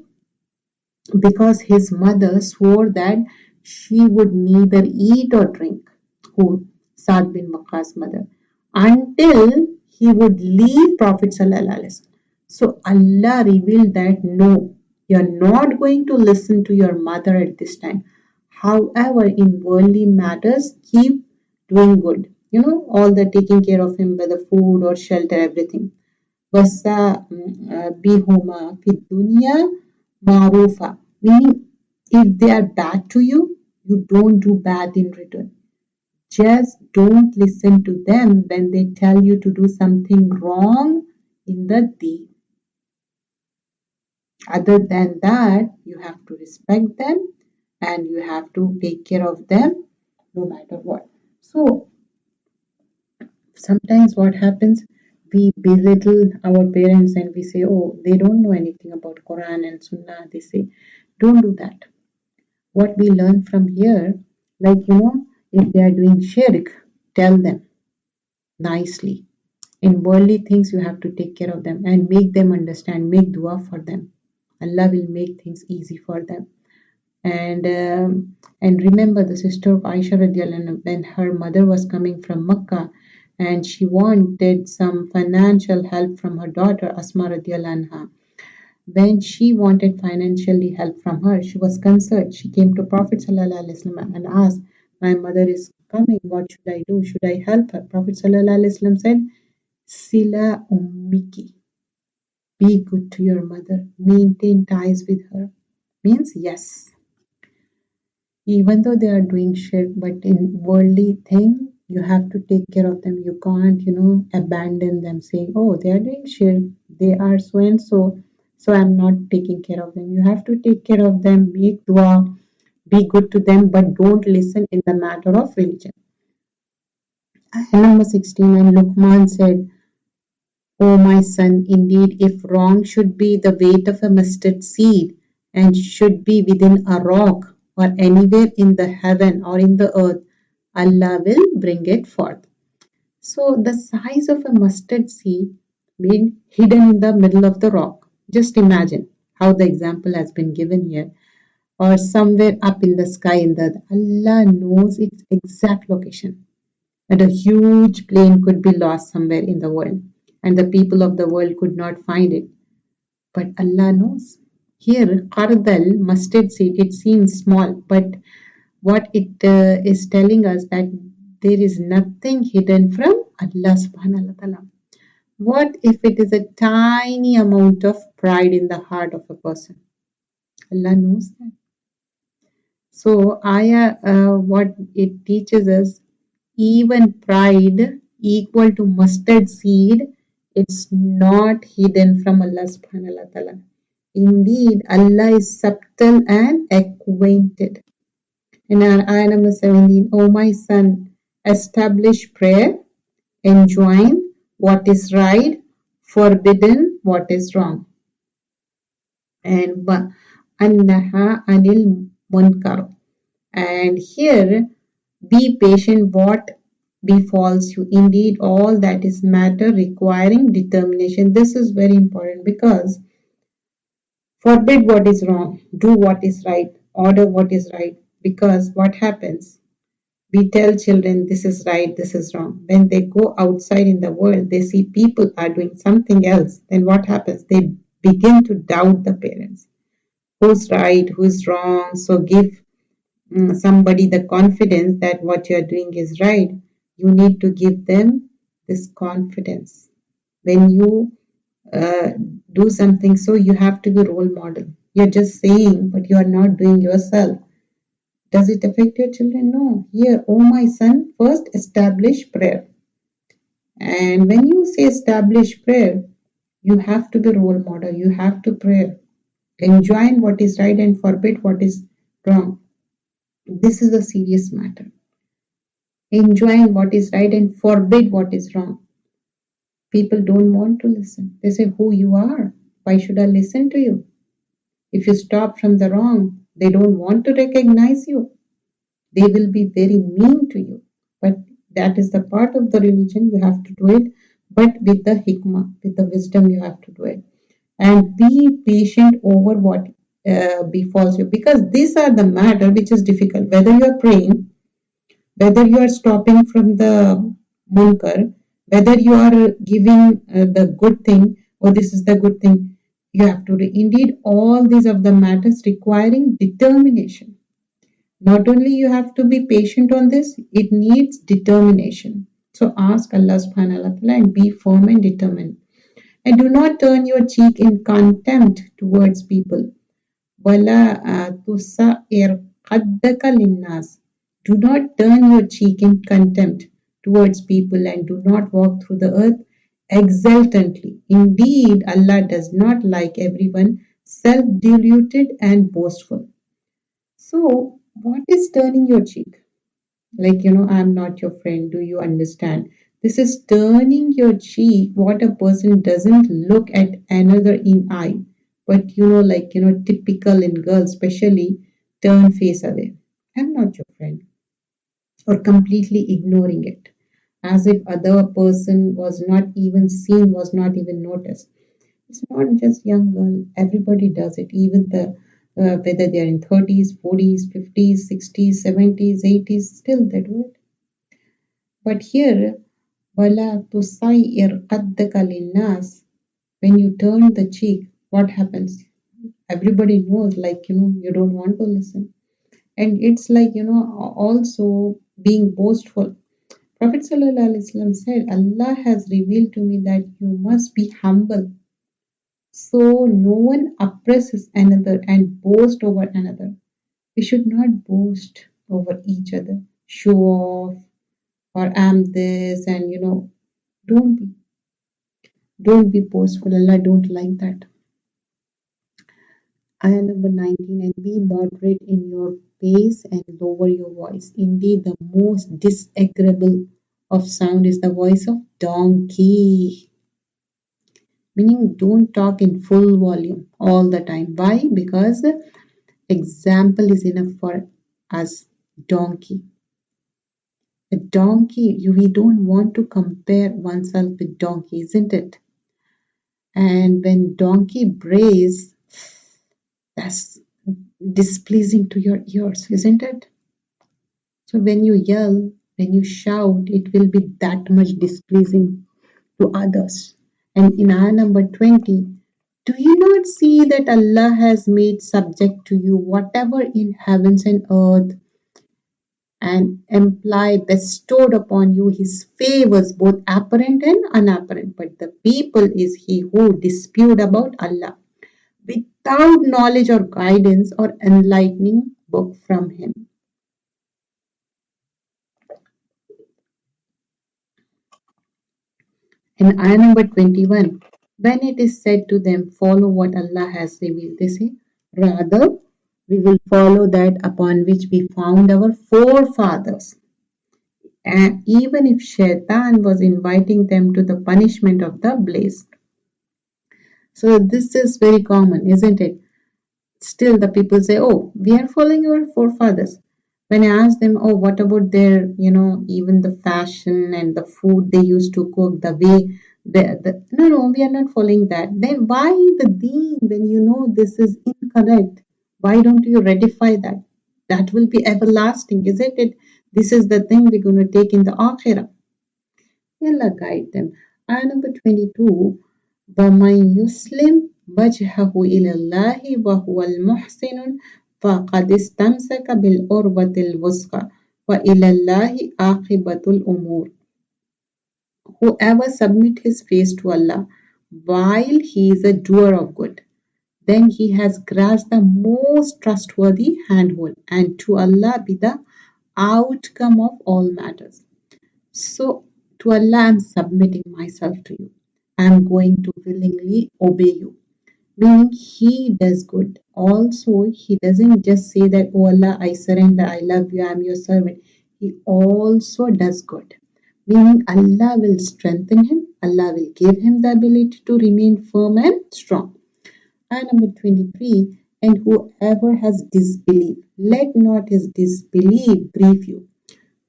Because his mother swore that she would neither eat or drink, who? Saad bin Waqqas' mother, until he would leave Prophet sallallahu alaihi wasallam. So Allah revealed that no, you're not going to listen to your mother at this time. However, in worldly matters, keep doing good. All the taking care of him, whether food or shelter, everything. Wasa bihuma fi dunya marufa. Meaning, if they are bad to you, you don't do bad in return. Just don't listen to them when they tell you to do something wrong in the deen. Other than that, you have to respect them and you have to take care of them no matter what. So sometimes what happens, we belittle our parents and we say, oh, they don't know anything about Quran and Sunnah. They say, don't do that. What we learn from here, like, if they are doing shirk, tell them nicely. In worldly things, you have to take care of them and make them understand, make dua for them. Allah will make things easy for them. And remember the sister of Aisha radiallahu anha, when her mother was coming from Makkah and she wanted some financial help from her daughter Asma radiallahu anha. When she wanted financially help from her, she was concerned. She came to Prophet sallallahu alaihi wasallam and asked, my mother is coming, what should I do? Should I help her? Prophet sallallahu alaihi wasallam said, Sila ummiki. Be good to your mother. Maintain ties with her. Means yes. Even though they are doing shirk, but in worldly thing, you have to take care of them. You can't, abandon them saying, oh, they are doing shirk. They are so and so. So I'm not taking care of them. You have to take care of them. Make dua. Be good to them, but don't listen in the matter of religion. Ayah number 16, and Luqman said, O my son, indeed, if wrong should be the weight of a mustard seed and should be within a rock or anywhere in the heaven or in the earth, Allah will bring it forth. So the size of a mustard seed being hidden in the middle of the rock. Just imagine how the example has been given here, or somewhere up in the sky in the Allah knows its exact location. And a huge plane could be lost somewhere in the world, and the people of the world could not find it. But Allah knows. Here, Qardal, mustard seed, it seems small, but what it is telling us that there is nothing hidden from Allah subhanahu wa ta'ala. What if it is a tiny amount of pride in the heart of a person? Allah knows that. So, ayah, what it teaches us, even pride equal to mustard seed, it's not hidden from Allah subhanahu wa ta'ala. Indeed, Allah is subtle and acquainted. In ayah number 17, O my son, establish prayer, enjoin what is right, forbidden what is wrong, and annaha anil munkar. And here, be patient what befalls you. Indeed, all that is matter requiring determination. This is very important because forbid what is wrong, do what is right, order what is right. Because what happens? We tell children this is right, this is wrong. When they go outside in the world, they see people are doing something else. Then what happens? They begin to doubt the parents. Who's right, who's wrong? So give somebody the confidence that what you're doing is right. You need to give them this confidence. When you uh, do something, so you have to be role model. You're just saying, but you are not doing yourself. Does it affect your children? No. Here, oh my son, first establish prayer. And when you say establish prayer, you have to be role model. You have to pray. Enjoin what is right and forbid what is wrong. This is a serious matter. Enjoin what is right and forbid what is wrong. People don't want to listen. They say, who you are? Why should I listen to you? If you stop from the wrong, they don't want to recognize you. They will be very mean to you. But that is the part of the religion. You have to do it, but with the hikmah, with the wisdom, you have to do it. And be patient over what befalls you, because these are the matter which is difficult. Whether you are praying, whether you are stopping from the munkar, whether you are giving the good thing, or this is the good thing, you have to do. Indeed, all these of the matters requiring determination. Not only you have to be patient on this, it needs determination. So ask Allah subhanahu wa ta'ala and be firm and determined. And do not turn your cheek in contempt towards people. وَلَا تُسَعِّرْ خَدَّكَ لِلنَّاسِ. Do not turn your cheek in contempt towards people, and do not walk through the earth exultantly. Indeed, Allah does not like everyone self-deluded and boastful. So, what is turning your cheek? Like, I'm not your friend. Do you understand? This is turning your cheek, what a person doesn't look at another in eye. But, typical in girls, especially, turn face away. I'm not your friend. Or completely ignoring it. As if other person was not even seen, was not even noticed. It's not just young girl. Everybody does it. Even whether they are in 30s, 40s, 50s, 60s, 70s, 80s, still they do it. But here, wala tusayir qaddaka linnas. When you turn the cheek, what happens? Everybody knows, you don't want to listen. And it's like, also being boastful. Prophet ﷺ said, Allah has revealed to me that you must be humble. So no one oppresses another and boast over another. We should not boast over each other, show off, or I'm this, and don't be. Don't be boastful. Allah don't like that. Ayah number 19, and be moderate in your pace and lower your voice. Indeed, the most disagreeable of sound is the voice of donkey. Meaning don't talk in full volume all the time. Why? Because example is enough for us. Donkey. A donkey, we don't want to compare oneself with donkey, isn't it? And when donkey brays, that's displeasing to your ears, isn't it? So when you yell, when you shout, it will be that much displeasing to others. And in ayah number 20, do you not see that Allah has made subject to you whatever in heavens and earth, and imply bestowed upon you his favors, both apparent and unapparent? But the people is he who dispute about Allah without knowledge or guidance or enlightening book from him. In ayah number 21, when it is said to them, follow what Allah has revealed, they say, rather, we will follow that upon which we found our forefathers. And even if Shaitan was inviting them to the punishment of the blaze. So this is very common, isn't it? Still the people say, oh, we are following our forefathers. When I ask them, oh, what about their, even the fashion and the food they used to cook, the way, no, we are not following that. Then why the deen when you know this is incorrect? Why don't you ratify that? That will be everlasting, isn't it? This is the thing we're going to take in the akhirah. Allah guide them. Ayah number 22, وَمَنْ يُسْلِمْ وَجْهَهُ إِلَى اللَّهِ وَهُوَ الْمُحْسِنُ فَقَدِ اسْتَمْسَكَ بِالْعُرْوَةِ الْوُثْقَى وَإِلَى اللَّهِ عَاقِبَةُ الْأُمُورِ. Whoever submit his face to Allah while he is a doer of good, then he has grasped the most trustworthy handhold, and to Allah be the outcome of all matters. So, to Allah, I'm submitting myself to you. I'm going to willingly obey you. Meaning, He does good. Also, He doesn't just say that, oh Allah, I surrender, I love you, I'm your servant. He also does good. Meaning, Allah will strengthen him, Allah will give him the ability to remain firm and strong. And number 23, and whoever has disbelief, let not his disbelief grieve you.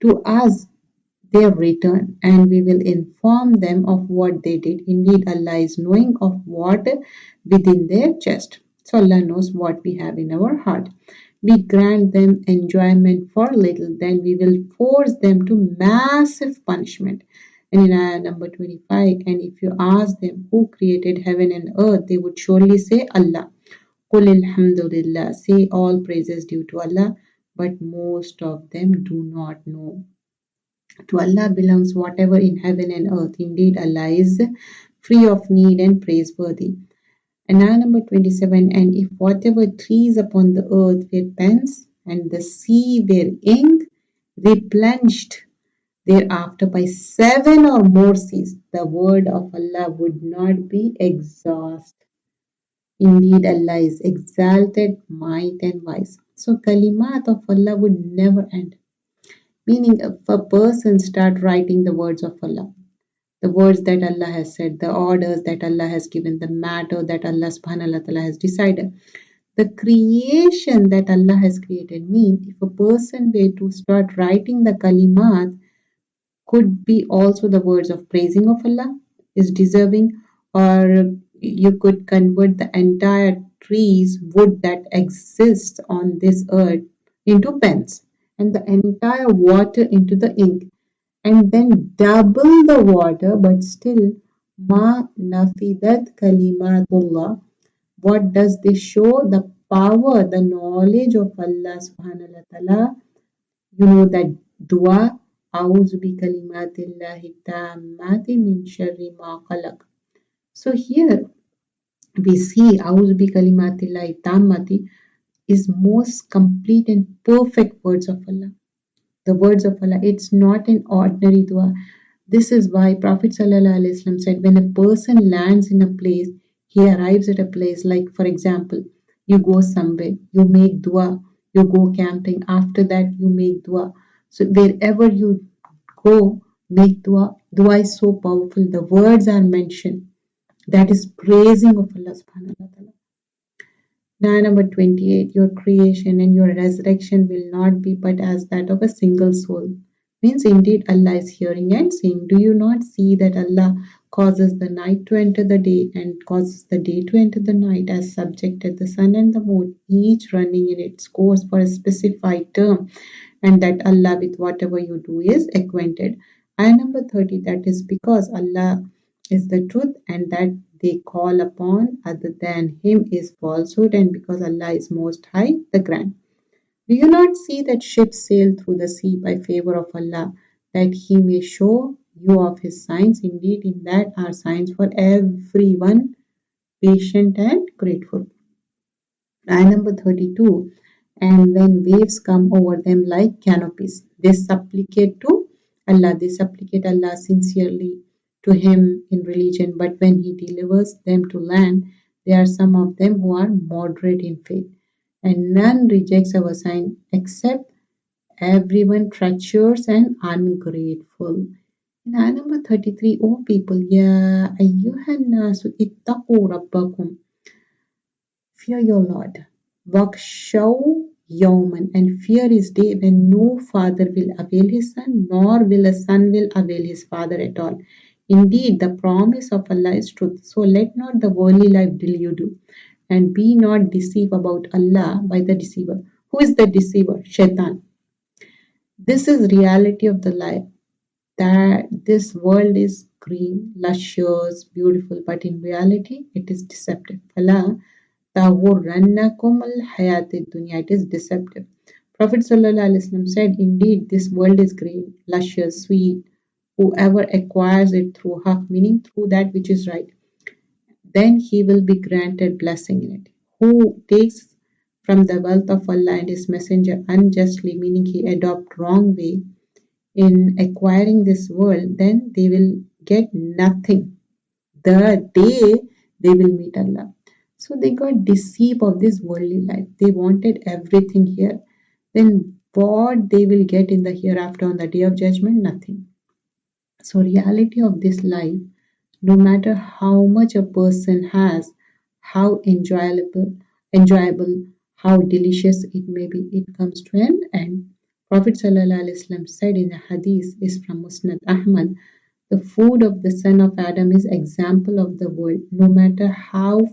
To us, their return, and we will inform them of what they did. Indeed, Allah is knowing of what within their chest. So Allah knows what we have in our heart. We grant them enjoyment for little, then we will force them to massive punishment. And in ayah number 25, and if you ask them who created heaven and earth, they would surely say Allah. Qul alhamdulillah, say all praises due to Allah, but most of them do not know. To Allah belongs whatever in heaven and earth. Indeed, Allah is free of need and praiseworthy. And ayah number 27, and if whatever trees upon the earth were pens, and the sea were ink, replenished thereafter by 7 or more seas, the word of Allah would not be exhausted. Indeed, Allah is exalted, might and wise. So kalimat of Allah would never end. Meaning, if a person start writing the words of Allah, the words that Allah has said, the orders that Allah has given, the matter that Allah subhanahu wa ta'ala has decided, the creation that Allah has created, mean if a person were to start writing the kalimat, could be also the words of praising of Allah is deserving, or you could convert the entire trees, wood that exists on this earth into pens, and the entire water into the ink, and then double the water, but still ma nafidat kalimatullah. What does this show? The power, the knowledge of Allah subhanahu wa ta'ala. You know that dua, a'udhu bi kalimatillahi tammati min sharri ma khalaq. So here we see a'udhu bi kalimatillahi tammati is most complete and perfect words of Allah. The words of Allah. It's not an ordinary dua. This is why Prophet ﷺ said, when a person lands in a place, he arrives at a place, like for example, you go somewhere, you make dua, you go camping, after that you make dua. So wherever you go, make dua. Dua is so powerful. The words are mentioned. That is praising of Allah subhanahu wa ta'ala. Now, number 28, your creation and your resurrection will not be but as that of a single soul. Means indeed Allah is hearing and seeing. Do you not see that Allah causes the night to enter the day and causes the day to enter the night as subjected the sun and the moon, each running in its course for a specified term, and that Allah with whatever you do is acquainted. And number 30, that is because Allah is the truth and that they call upon other than him is falsehood, and because Allah is most high, the grand. Do you not see that ships sail through the sea by favor of Allah, that he may show you of his signs? Indeed, in that are signs for everyone patient and grateful. Ayah number 32. And when waves come over them like canopies, they supplicate to Allah. They supplicate Allah sincerely to Him in religion. But when He delivers them to land, there are some of them who are moderate in faith. And none rejects our sign except everyone treacherous and ungrateful. In ayah number 33, O people, Ya ayyuhan nasu ittaqu rabbakum. Fear your Lord. Wakshaw Yawman, and fear his day when no father will avail his son, nor will a son will avail his father at all. Indeed, the promise of Allah is truth. So let not the worldly life delude you, and be not deceived about Allah by the deceiver. Who is the deceiver? Shaitan. This is reality of the life, that this world is green, luscious, beautiful, but in reality it is deceptive. Allah تَغُرَّنَّكُمُ الْحَيَاةُ الدُّنْيَا. It is deceptive. Prophet ﷺ said, indeed, this world is green, luscious, sweet. Whoever acquires it through haq, meaning through that which is right, then he will be granted blessing in it. Who takes from the wealth of Allah and His Messenger unjustly, meaning he adopt wrong way in acquiring this world, then they will get nothing the day they will meet Allah. So they got deceived of this worldly life. They wanted everything here. Then what they will get in the hereafter on the day of judgment? Nothing. So reality of this life, no matter how much a person has, how enjoyable, how delicious it may be, it comes to an end. Prophet ﷺ said in a hadith is from Musnad Ahmad, the food of the son of Adam is example of the world. No matter how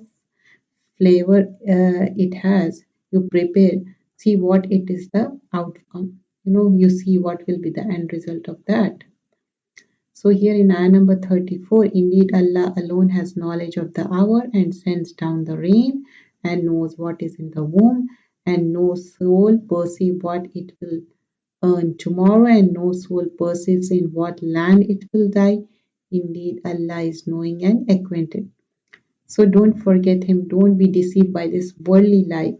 flavor it has, you prepare, see what it is the outcome. You see what will be the end result of that. So here in ayah number 34, indeed Allah alone has knowledge of the hour and sends down the rain and knows what is in the womb, and no soul perceives what it will earn tomorrow, and no soul perceives in what land it will die. Indeed Allah is knowing and acquainted. So don't forget Him, don't be deceived by this worldly life.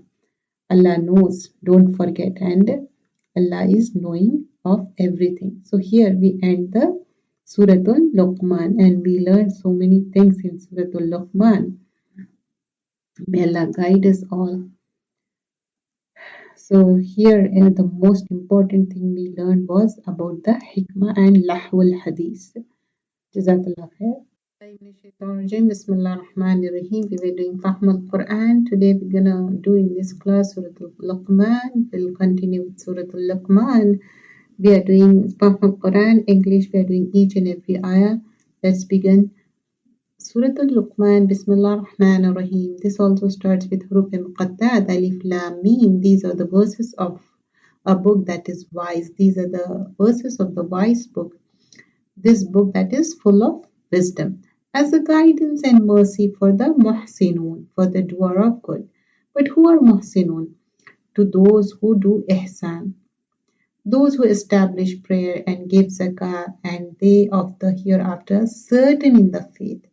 Allah knows, don't forget, and Allah is knowing of everything. So here we end the Suratul Luqman, and we learn so many things in Suratul Luqman. May Allah guide us all. So here the most important thing we learned was about the hikmah and lahwul hadith. Jazakallah khair. Bismillah ar-Rahman ar-Rahim. We were doing Fahm Al Qura'N. Today we're gonna do in this class Surah Luqman. We'll continue with Surah Luqman. We are doing Fahm Al Qura'N English. We are doing each and every ayah. Let's begin. Surah Luqman. Bismillah ar-Rahman ar-Rahim. This also starts with Huruf Muqatta'at, Alif Lam Mim. These are the verses of a book that is wise. These are the verses of the wise book. This book that is full of wisdom, as a guidance and mercy for the muhsinun, for the doer of good. But who are muhsinun? To those who do ihsan, those who establish prayer and give zakah, and they of the hereafter certain in the faith.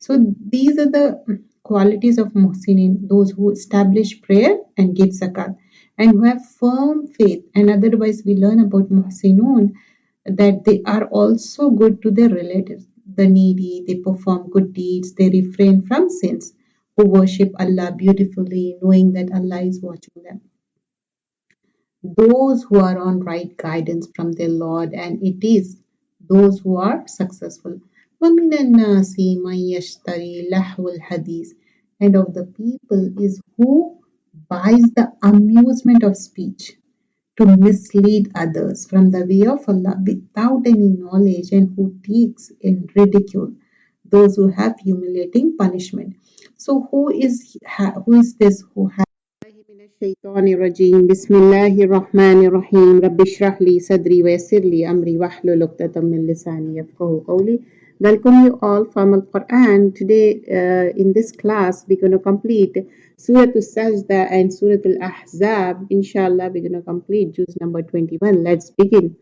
So these are the qualities of muhsinin, those who establish prayer and give zakat, and who have firm faith. And otherwise we learn about muhsinun, that they are also good to their relatives, the needy, they perform good deeds, they refrain from sins, who worship Allah beautifully, knowing that Allah is watching them. Those who are on right guidance from their Lord, and it is those who are successful. وَمِنَ النَّاسِ مَن يَشْتَرِي لَهْوَ الْحَدِيثِ, and of the people is who buys the amusement of speech to mislead others from the way of Allah without any knowledge, and who takes in ridicule those who have humiliating punishment. So who is this who has من الشيطان الرجيم بسم الله الرحمن الرحيم رب اشرح لي صدري ويسر لي أمري واحلل عقدة من لساني يفقهوا قولي. Welcome you all from Al Qur'an. Today in this class we're going to complete Surah Al Sajda and Surah Al Ahzab. Inshallah we're going to complete juz number 21. Let's begin.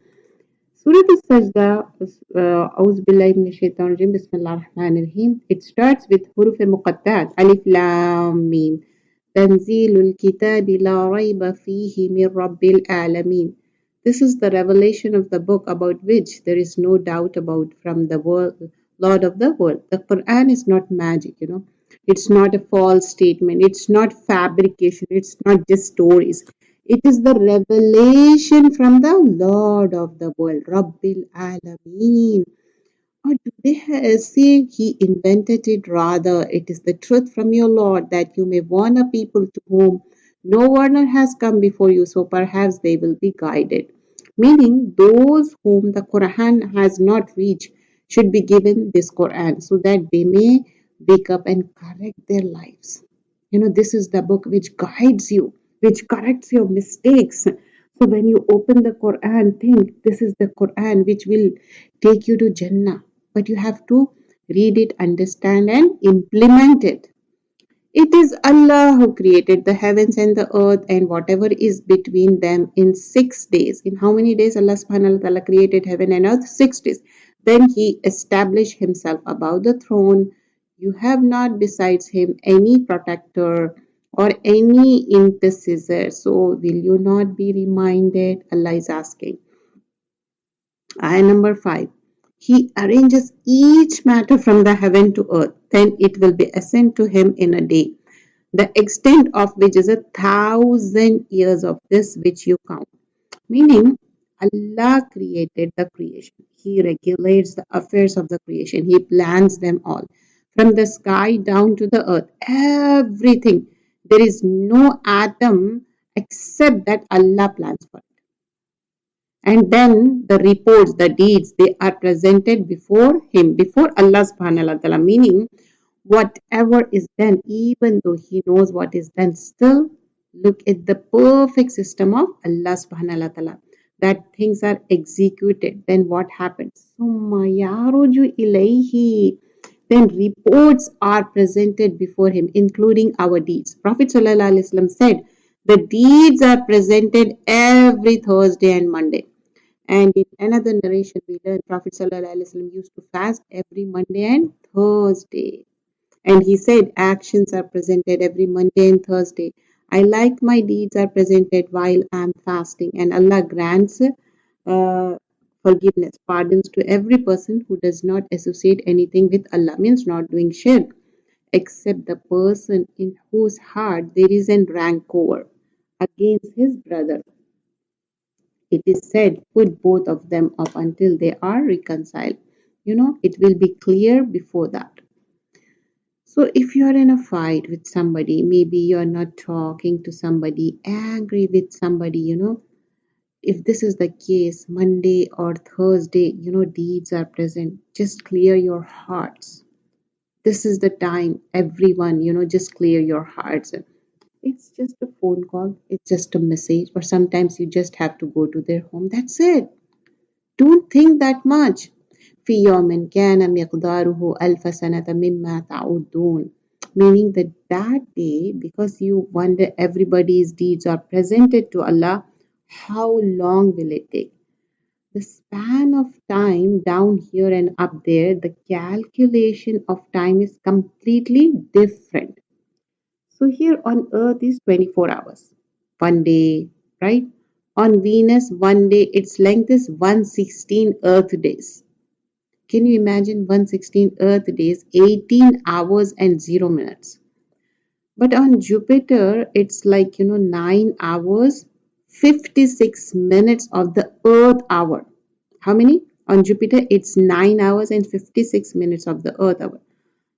Surah Al Sajda, A'udhu Billahi Minash Shaitanir Rajim, Bismillahir Rahmanir Rahim. It starts with huruf muqattat, Alif Lam Mim. Tanzilul Kitabi La Rayba Fihi Min Rabbil Alameen. This is the revelation of the book about which there is no doubt about from the Lord of the world. The Quran is not magic, It's not a false statement. It's not fabrication. It's not just stories. It is the revelation from the Lord of the world, Rabbil Alameen. Or do they say he invented it? Rather, it is the truth from your Lord that you may warn a people to whom no warner has come before you, so perhaps they will be guided. Meaning, those whom the Quran has not reached should be given this Quran so that they may wake up and correct their lives. This is the book which guides you, which corrects your mistakes. So when you open the Quran, think this is the Quran which will take you to Jannah. But you have to read it, understand, and implement it. It is Allah who created the heavens and the earth and whatever is between them in 6 days. In how many days Allah subhanahu wa ta'ala created heaven and earth? 6 days. Then He established Himself above the throne. You have not besides Him any protector or any intercessor. So will you not be reminded? Allah is asking. Ayah number 5. He arranges each matter from the heaven to earth, then it will be ascend to him in a day, the extent of which is 1,000 years of this which you count. Meaning, Allah created the creation. He regulates the affairs of the creation. He plans them all. From the sky down to the earth, everything. There is no atom except that Allah plans for it. And then the reports, the deeds, they are presented before Him, before Allah subhanahu wa ta'ala. Meaning, whatever is done, even though He knows what is done, still look at the perfect system of Allah subhanahu wa ta'ala. That things are executed. Then what happens? Summa yaruju ilayhi. Then reports are presented before Him, including our deeds. Prophet sallallahu alaihi wasallam said, the deeds are presented every Thursday and Monday. And in another narration, we learn Prophet ﷺ used to fast every Monday and Thursday. And he said, actions are presented every Monday and Thursday. I like my deeds are presented while I'm fasting. And Allah grants forgiveness, pardons to every person who does not associate anything with Allah, means not doing shirk, except the person in whose heart there is a rancor against his brother. It is said, put both of them up until they are reconciled. It will be clear before that. So if you are in a fight with somebody, maybe you are not talking to somebody, angry with somebody, if this is the case, Monday or Thursday, deeds are present. Just clear your hearts. This is the time, everyone, just clear your hearts. It's just a phone call, it's just a message, or sometimes you just have to go to their home. That's it. Don't think that much. في يوم كان مقداره ألف سنة مما تعودون. Meaning that day, because you wonder everybody's deeds are presented to Allah, how long will it take? The span of time down here and up there, the calculation of time is completely different. So here on Earth is 24 hours, 1 day, right? On Venus, 1 day, its length is 116 Earth days. Can you imagine 116 Earth days, 18 hours and 0 minutes? But on Jupiter, it's like, 9 hours, 56 minutes of the Earth hour. How many? On Jupiter, it's 9 hours and 56 minutes of the Earth hour.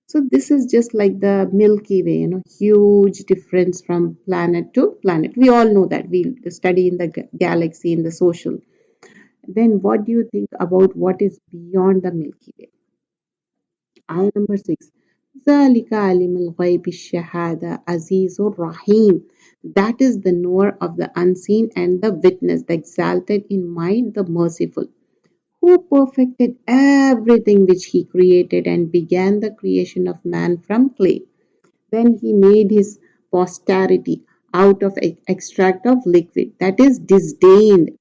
So this is just like the Milky Way, huge difference from planet to planet. We all know that. We study in the galaxy, in the social. Then what do you think about what is beyond the Milky Way? Ayah number 6. ذَلِكَ عَلِمُ الْغَيْبِ الشَّهَادَةِ عَزِيزٌ Rahim. That is the knower of the unseen and the witness, the exalted in mind, the merciful, who perfected everything which he created and began the creation of man from clay. Then he made his posterity out of extract of liquid, that is disdained.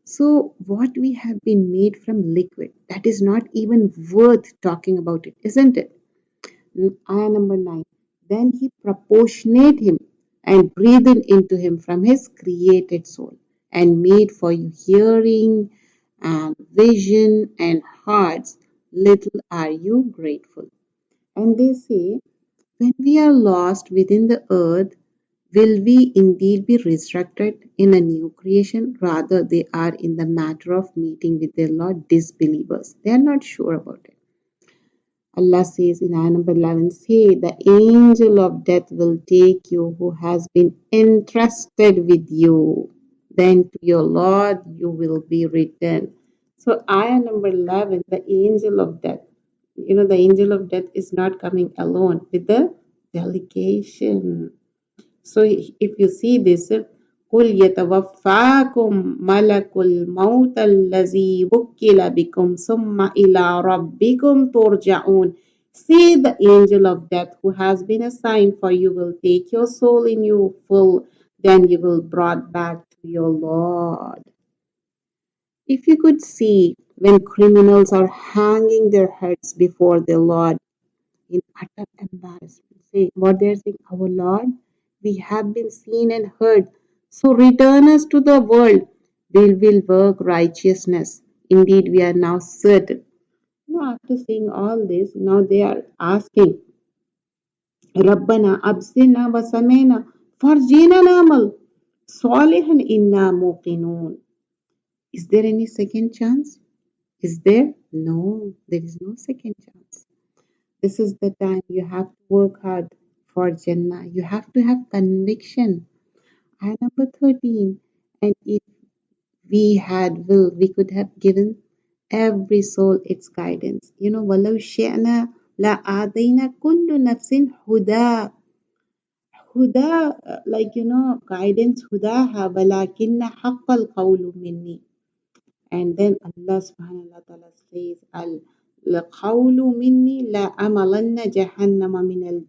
So, what we have been made from liquid, that is not even worth talking about it, isn't it? Ayah number 9. Then he proportionate him and breathed into him from his created soul and made for you hearing and vision and hearts. Little are you grateful. And they say, when we are lost within the earth, will we indeed be resurrected in a new creation? Rather, they are in the matter of meeting with their Lord disbelievers. They are not sure about it. Allah says in ayah number 11, say, the angel of death will take you who has been entrusted with you. Then to your Lord you will be returned. So, ayah number 11, the angel of death. The angel of death is not coming alone with the delegation. So if you see this, قُلْ يَتَوَفَّاكُمْ مَلَكُ الْمَوْتِ الَّذِي وُكِّلَ بِكُمْ ثُمَّ إِلَىٰ رَبِّكُمْ تُرْجَعُونَ. See, the angel of death who has been assigned for you will take your soul in you full, then you will brought back to your Lord. If you could see when criminals are hanging their heads before their Lord, in utter embarrassment, say what they're saying, our Lord, we have been seen and heard, so return us to the world. We will work righteousness. Indeed, we are now certain. After saying all this, now they are asking, Rabbana absina wa samena farjina namal salihan inna muqinun. Is there any second chance? Is there? No, there is no second chance. This is the time you have to work hard for Jannah. You have to have conviction. And number 13, and if we had will, we could have given every soul its guidance. وَلَوْ شِئْنَا لَآتَيْنَا كُلُّ نَفْسٍ هُدَى. Huda, guidance, hudaha, walakinna haqqal qawlu minni. And then Allah subhanahu wa ta'ala says, Al-qawlu minni la amalanna jahannama min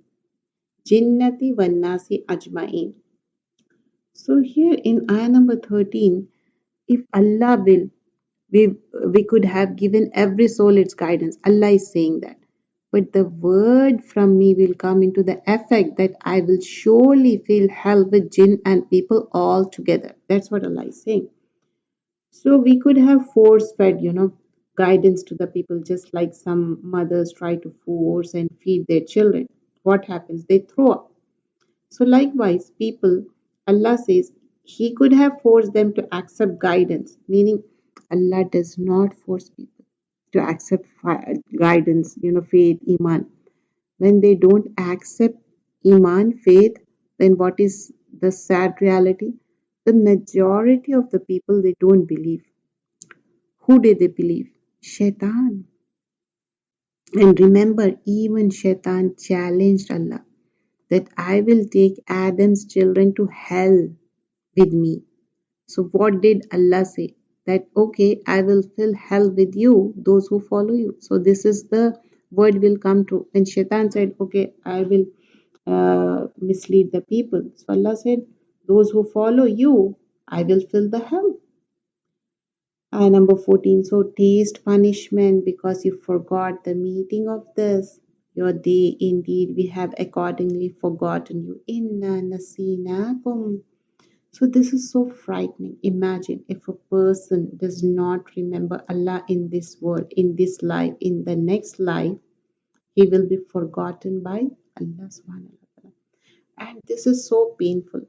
al-jinnati wan nasi ajma'in. So here in ayah number 13, if Allah will, we could have given every soul its guidance. Allah is saying that. But the word from me will come into the effect that I will surely fill hell with jinn and people all together. That's what Allah is saying. So we could have force fed, guidance to the people, just like some mothers try to force and feed their children. What happens? They throw up. So likewise, people, Allah says, He could have forced them to accept guidance, meaning Allah does not force people to accept guidance, faith, iman. When they don't accept iman, faith, then what is the sad reality? The majority of the people, they don't believe. Who did they believe? Shaitan. And remember, even Shaitan challenged Allah that I will take Adam's children to hell with me. So what did Allah say? That okay, I will fill hell with you, those who follow you. So this is the word will come true. When Shaitan said, okay, I will mislead the people. So Allah said, those who follow you, I will fill the hell. And number 14, so taste punishment because you forgot the meeting of this your day. Indeed, we have accordingly forgotten you. Inna nasinakum. So this is so frightening. Imagine if a person does not remember Allah in this world, in this life, in the next life, he will be forgotten by Allah subhanahu wa ta'ala. And this is so painful.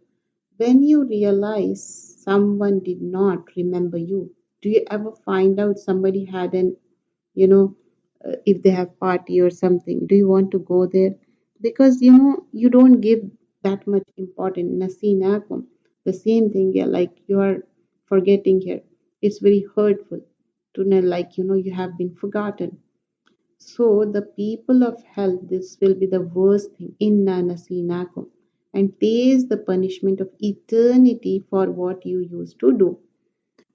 When you realize someone did not remember you Do you ever find out somebody had an, you know, if they have party or something, do you want to go there? Because you don't give that much importance. Nasinakum, the same thing, yeah, like you are forgetting here. It's very hurtful to know, like you have been forgotten. So the people of hell, this will be the worst thing. Inna nasinakum, and taste the punishment of eternity for what you used to do.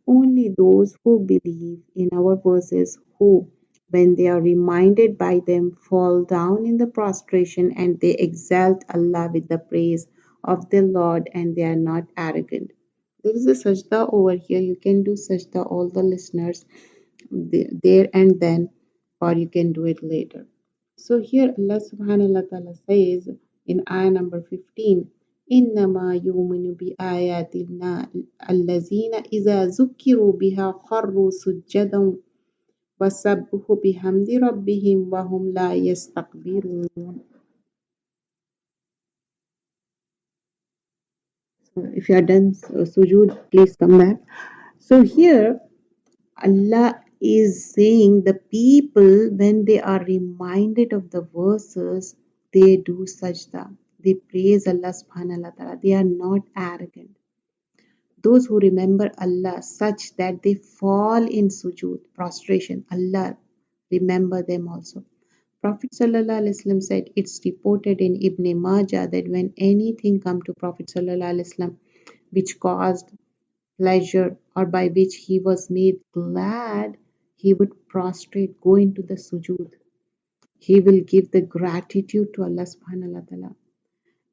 Only those who believe in our verses, who, when they are reminded by them, fall down in the prostration and they exalt Allah with the praise of their Lord, and they are not arrogant. There is a sajda over here. You can do sajda, all the listeners, there and then, or you can do it later. So here Allah subhanahu wa ta'ala says in ayah number 15, إنما يؤمن بآياتنا الذين إذا ذكروا بها خروا سجدا وسبحوا بحمد ربهم وهم لا يستكبرون. So if you are done sujood, please come back. So here Allah is saying the people, when they are reminded of the verses, they do sajda. They praise Allah subhanahu wa ta'ala. They are not arrogant. Those who remember Allah such that they fall in sujood, prostration, Allah remember them also. Prophet sallallahu alaihi wasallam said, it's reported in Ibn Majah that when anything come to Prophet sallallahu alaihi wasallam which caused pleasure or by which he was made glad, he would prostrate, go into the sujood. He will give the gratitude to Allah subhanahu wa ta'ala.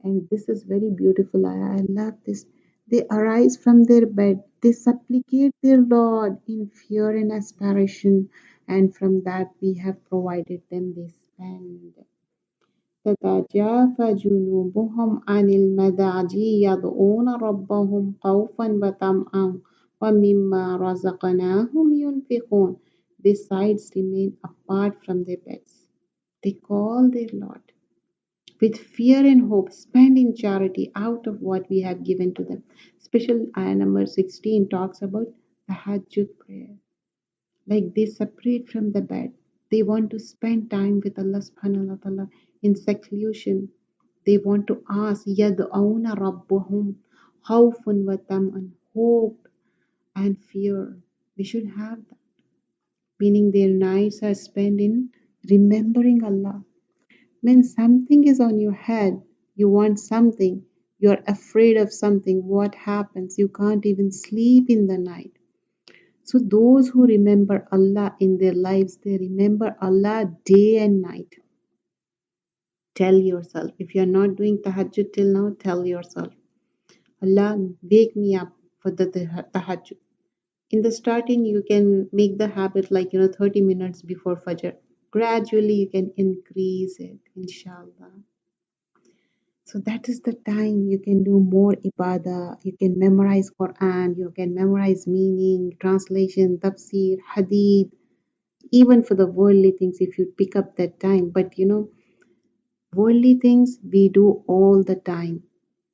And this is very beautiful. I love this. They arise from their bed, they supplicate their Lord in fear and aspiration, and from that we have provided them, they spend. تتجافى جنوبهم عن المضاجع يدعون ربهم خوفا وطمعا ومما رزقناهم ينفقون. Their sides remain apart from their beds. They call their Lord with fear and hope, spend in charity out of what we have given to them. Special ayah number 16 talks about the Tahajjud prayer. Like they separate from the bed. They want to spend time with Allah subhanahu wa ta'ala in seclusion. They want to ask Yad'awna Rabbuhum Khawfun wa Tam'an, hope and fear. We should have that. Meaning their nights are spent in remembering Allah. When something is on your head, you want something, you're afraid of something, what happens? You can't even sleep in the night. So those who remember Allah in their lives, they remember Allah day and night. Tell yourself, if you're not doing tahajjud till now, tell yourself, Allah, wake me up for the tahajjud. In the starting, you can make the habit like 30 minutes before Fajr. Gradually, you can increase it, inshallah. So that is the time you can do more ibadah. You can memorize Quran, you can memorize meaning, translation, tafsir, hadith, even for the worldly things if you pick up that time. But worldly things we do all the time.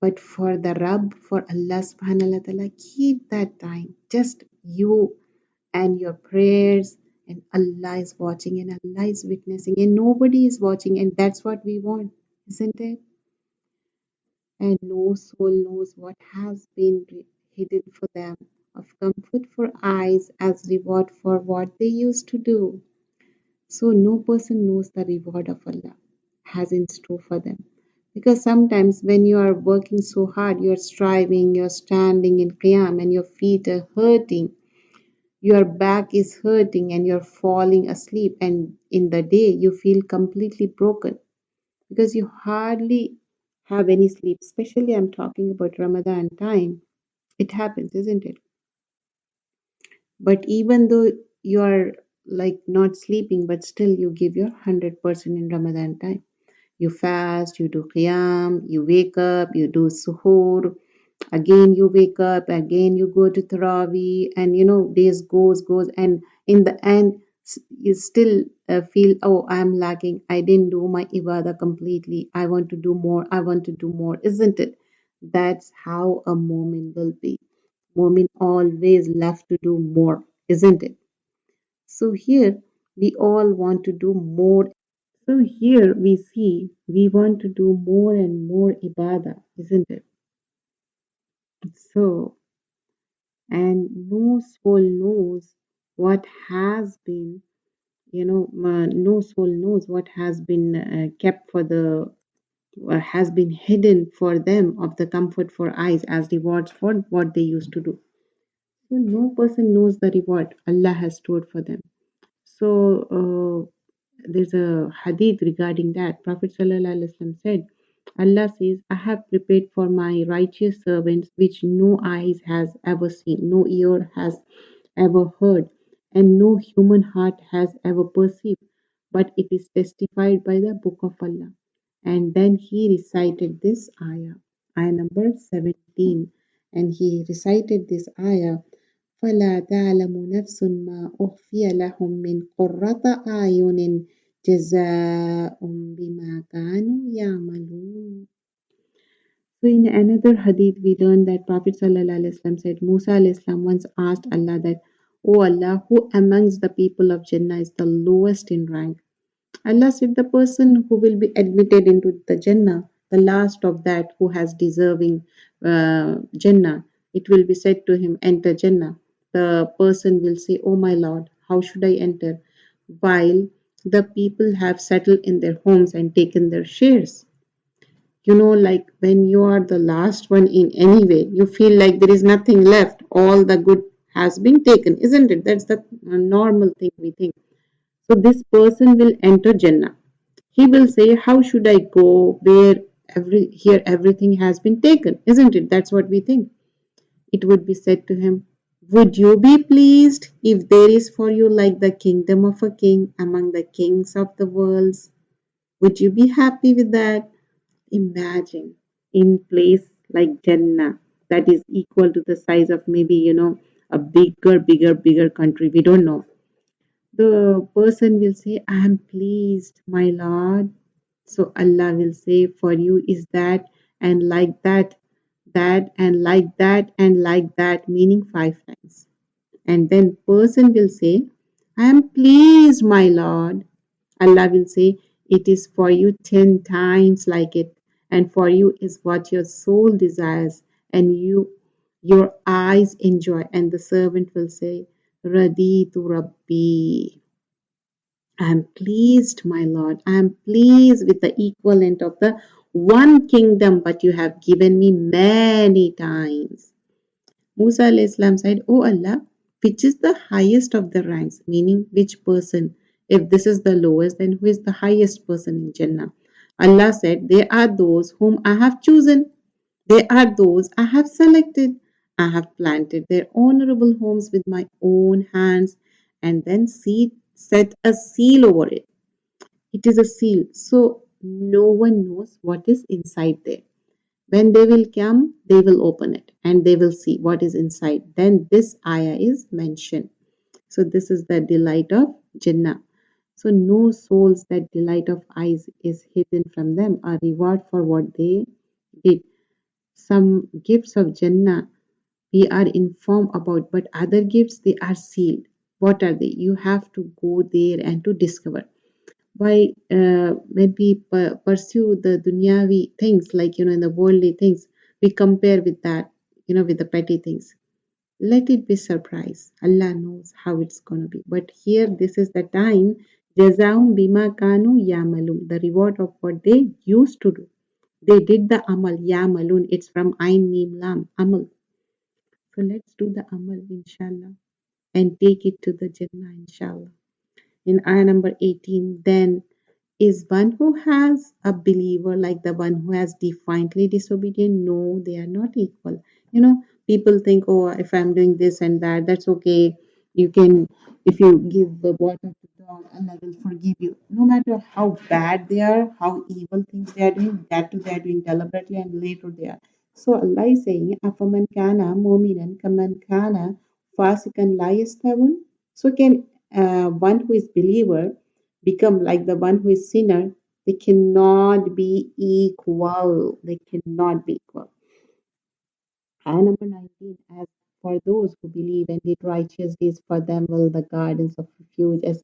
But for the Rabb, for Allah subhanahu wa ta'ala, keep that time. Just you and your prayers, and Allah is watching and Allah is witnessing and nobody is watching, and that's what we want, isn't it? And no soul knows what has been hidden for them of comfort for eyes as reward for what they used to do. So no person knows the reward of Allah has in store for them. Because sometimes when you are working so hard, you're striving, you're standing in qiyam and your feet are hurting, your back is hurting and you're falling asleep, and in the day you feel completely broken because you hardly have any sleep. Especially I'm talking about Ramadan time. It happens, isn't it? But even though you are like not sleeping, but still you give your 100% in Ramadan time. You fast, you do qiyam, you wake up, you do suhoor, again you wake up, again you go to Taraweeh, and days goes, and in the end you still feel, oh, I'm lacking, I didn't do my ibadah completely, I want to do more, I want to do more, isn't it? That's how a moment will be. Mu'min always love to do more. isn't it? So here we all want to do more. So here we see we want to do more and more ibadah, isn't it? So, and no soul knows what has been, no soul knows what has been kept for the, has been hidden for them of the comfort for eyes as rewards for what they used to do. So no person knows the reward Allah has stored for them. So there's a hadith regarding that. Prophet ﷺ said, Allah says, I have prepared for my righteous servants which no eyes has ever seen, no ear has ever heard, and no human heart has ever perceived, but it is testified by the book of Allah. And then he recited this ayah number 17, and he recited this ayah. فلا تعلم نفس ما أخفي لهم من قرة أعين جزاء بما كانوا يعملون. So in another hadith we learn that Prophet ﷺ said Musa ﷺ once asked Allah that, O Allah, who amongst the people of Jannah is the lowest in rank? Allah said the person who will be admitted into the Jannah, the last of that who has deserving Jannah, it will be said to him, enter Jannah. The person will say, Oh my Lord, how should I enter? While the people have settled in their homes and taken their shares. Like when you are the last one in any way, you feel like there is nothing left. All the good has been taken, isn't it? That's the normal thing we think. So this person will enter Jannah. He will say, How should I go where everything has been taken? Isn't it? That's what we think. It would be said to him, Would you be pleased if there is for you like the kingdom of a king among the kings of the worlds? Would you be happy with that? Imagine in place like Jannah that is equal to the size of maybe, a bigger country. We don't know. The person will say, I am pleased, my Lord. So Allah will say, For you is that and like that and like that and like that, meaning 5 times. And then person will say, I am pleased, my Lord. Allah will say, It is for you 10 times like it, and for you is what your soul desires, and your eyes enjoy. And the servant will say, Raditu Rabbi. I am pleased, my Lord. I am pleased with the equivalent of the one kingdom, but you have given me many times. Musa Islam said, O Allah, which is the highest of the ranks? Meaning, which person? If this is the lowest, then who is the highest person in Jannah? Allah said, They are those whom I have chosen. They are those I have selected. I have planted their honorable homes with my own hands and then set a seal over it. It is a seal, so no one knows what is inside there. When they will come, they will open it and they will see what is inside. Then this ayah is mentioned. So this is the delight of Jannah. So no souls that delight of eyes is hidden from them, a reward for what they did. Some gifts of Jannah we are informed about, but other gifts they are sealed. What are they? You have to go there and to discover. Why when we pursue the dunyavi things, like in the worldly things, we compare with that, with the petty things. Let it be surprise. Allah knows how it's gonna be. But here, this is the time. Jazaum bima kanu yamalun. The reward of what they used to do. They did the amal yamalun. It's from Ain Mim Lam amal. So let's do the amal, inshallah, and take it to the Jannah, inshallah. In ayah number 18, then is one who has a believer like the one who has defiantly disobedient? No, they are not equal. People think, oh, if I'm doing this and that, that's okay. You can, if you give the water to dog, Allah will forgive you. No matter how bad they are, how evil things they are doing, that too they are doing deliberately and later they are. So Allah is saying, Afaman kana mu'minan kaman kana fasikan la yastawun. So can one who is believer become like the one who is sinner? They cannot be equal. They cannot be equal. Ayah number 19, as for those who believe and did righteous deeds, for them will the gardens of refuge as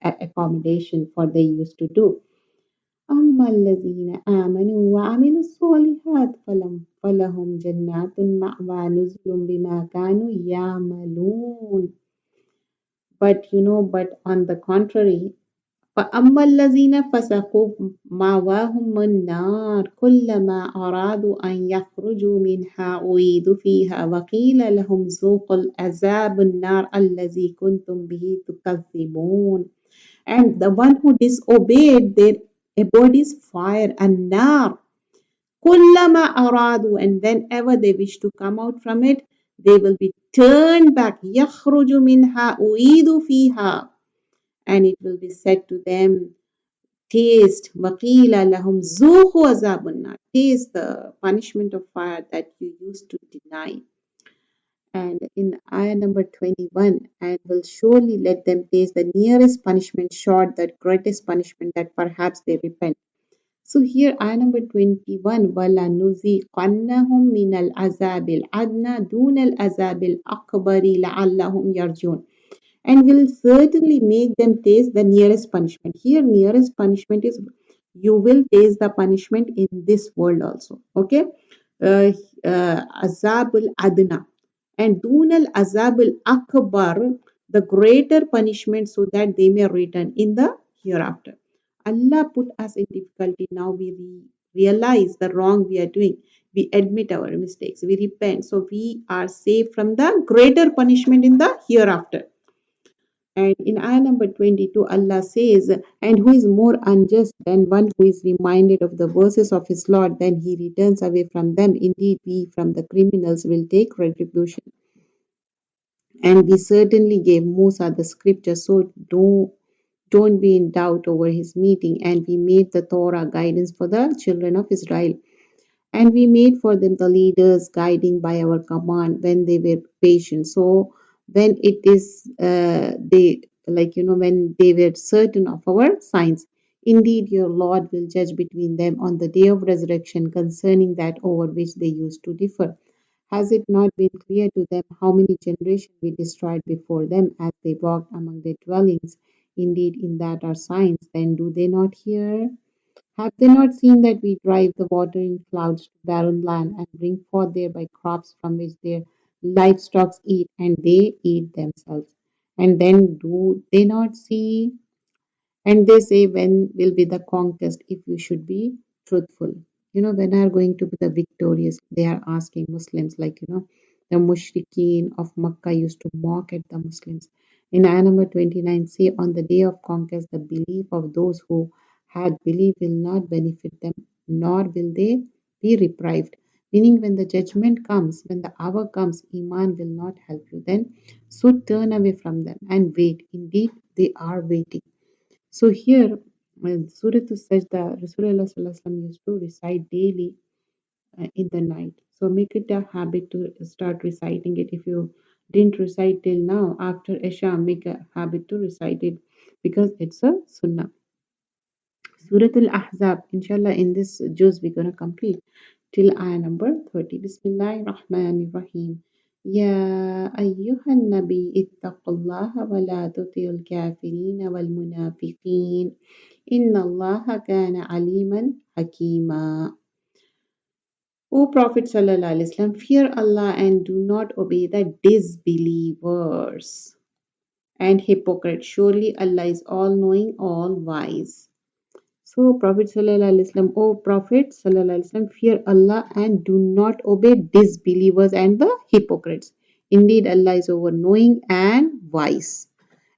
accommodation for they used to do. أما الذين آمنوا وعملوا الصالحات فلهم جنات مأوى نزل بما كانوا يعملون. But on the contrary, فأما الذين فسقوا مأواهم النار كلما أرادوا أن يخرجوا منها أعيدوا فيها وقيل لهم ذوقوا العذاب النار الذي كنتم به تكذبون. And the one who disobeyed, their abode is fire and nar. Kullama aradu, and whenever they wish to come out from it, they will be turned back. Yakhruju minha uidu fiha, and it will be said to them, taste, waqila lahum zuhu azabun nar. Taste the punishment of fire that you used to deny. And in ayah number 21, and will surely let them taste the nearest punishment short, that greatest punishment, that perhaps they repent. So here ayah number 21, وَلَا نُذِيقَنَّهُم مِّنَ الْعَذَابِ الْأَدْنَى دُونَ الْعَذَابِ الْأَكْبَرِ لَعَلَّهُمْ يَرْجِعُونَ, and will certainly make them taste the nearest punishment. Here nearest punishment is, you will taste the punishment in this world also. Okay, uh, Azabul Adna, and Dunal Azabul Akbar, the greater punishment, so that they may return in the hereafter. Allah put us in difficulty. Now we realize the wrong we are doing. We admit our mistakes. We repent. So we are saved from the greater punishment in the hereafter. And in ayah number 22, Allah says, and who is more unjust than one who is reminded of the verses of his Lord, then he returns away from them. Indeed, we from the criminals will take retribution. And we certainly gave Musa the scripture, so don't be in doubt over his meeting. And we made the Torah guidance for the children of Israel. And we made for them the leaders guiding by our command when they were patient. So when it is they, when they were certain of our signs, indeed your Lord will judge between them on the day of resurrection concerning that over which they used to differ. Has it not been clear to them how many generations we destroyed before them as they walked among their dwellings? Indeed, in that are signs. Then do they not hear? Have they not seen that we drive the water in clouds to barren land and bring forth thereby crops from which their livestock eat, and they eat themselves? And then do they not see? And they say, when will be the conquest if you should be truthful? When are going to be the victorious? They are asking Muslims, the mushrikeen of Makkah used to mock at the Muslims. In ayah number 29, say, on the day of conquest, the belief of those who had believed will not benefit them, nor will they be deprived. Meaning, when the judgment comes, when the hour comes, Iman will not help you then. So turn away from them and wait. Indeed, they are waiting. So here, when Surah Sajda, Rasulullah Sallallahu Alaihi Wasallam used to recite daily in the night. So make it a habit to start reciting it. If you didn't recite till now, after Isha, make a habit to recite it because it's a sunnah. Surah Al-Ahzab, inshallah, in this juz we're going to complete till ayah number 30. Bismillahir Rahmanir Rahim. يا أيها النبي اتق الله ولا تطع الكافرين والمنافقين إن الله كان عليما حكيما. O Prophet Sallallahu Alaihi Wasallam, fear Allah and do not obey the disbelievers and hypocrites. Surely Allah is all knowing, all wise. So Prophet Sallallahu Alaihi Wasallam, O Prophet Sallallahu Alaihi Wasallam, fear Allah and do not obey disbelievers and the hypocrites. Indeed, Allah is over knowing and wise.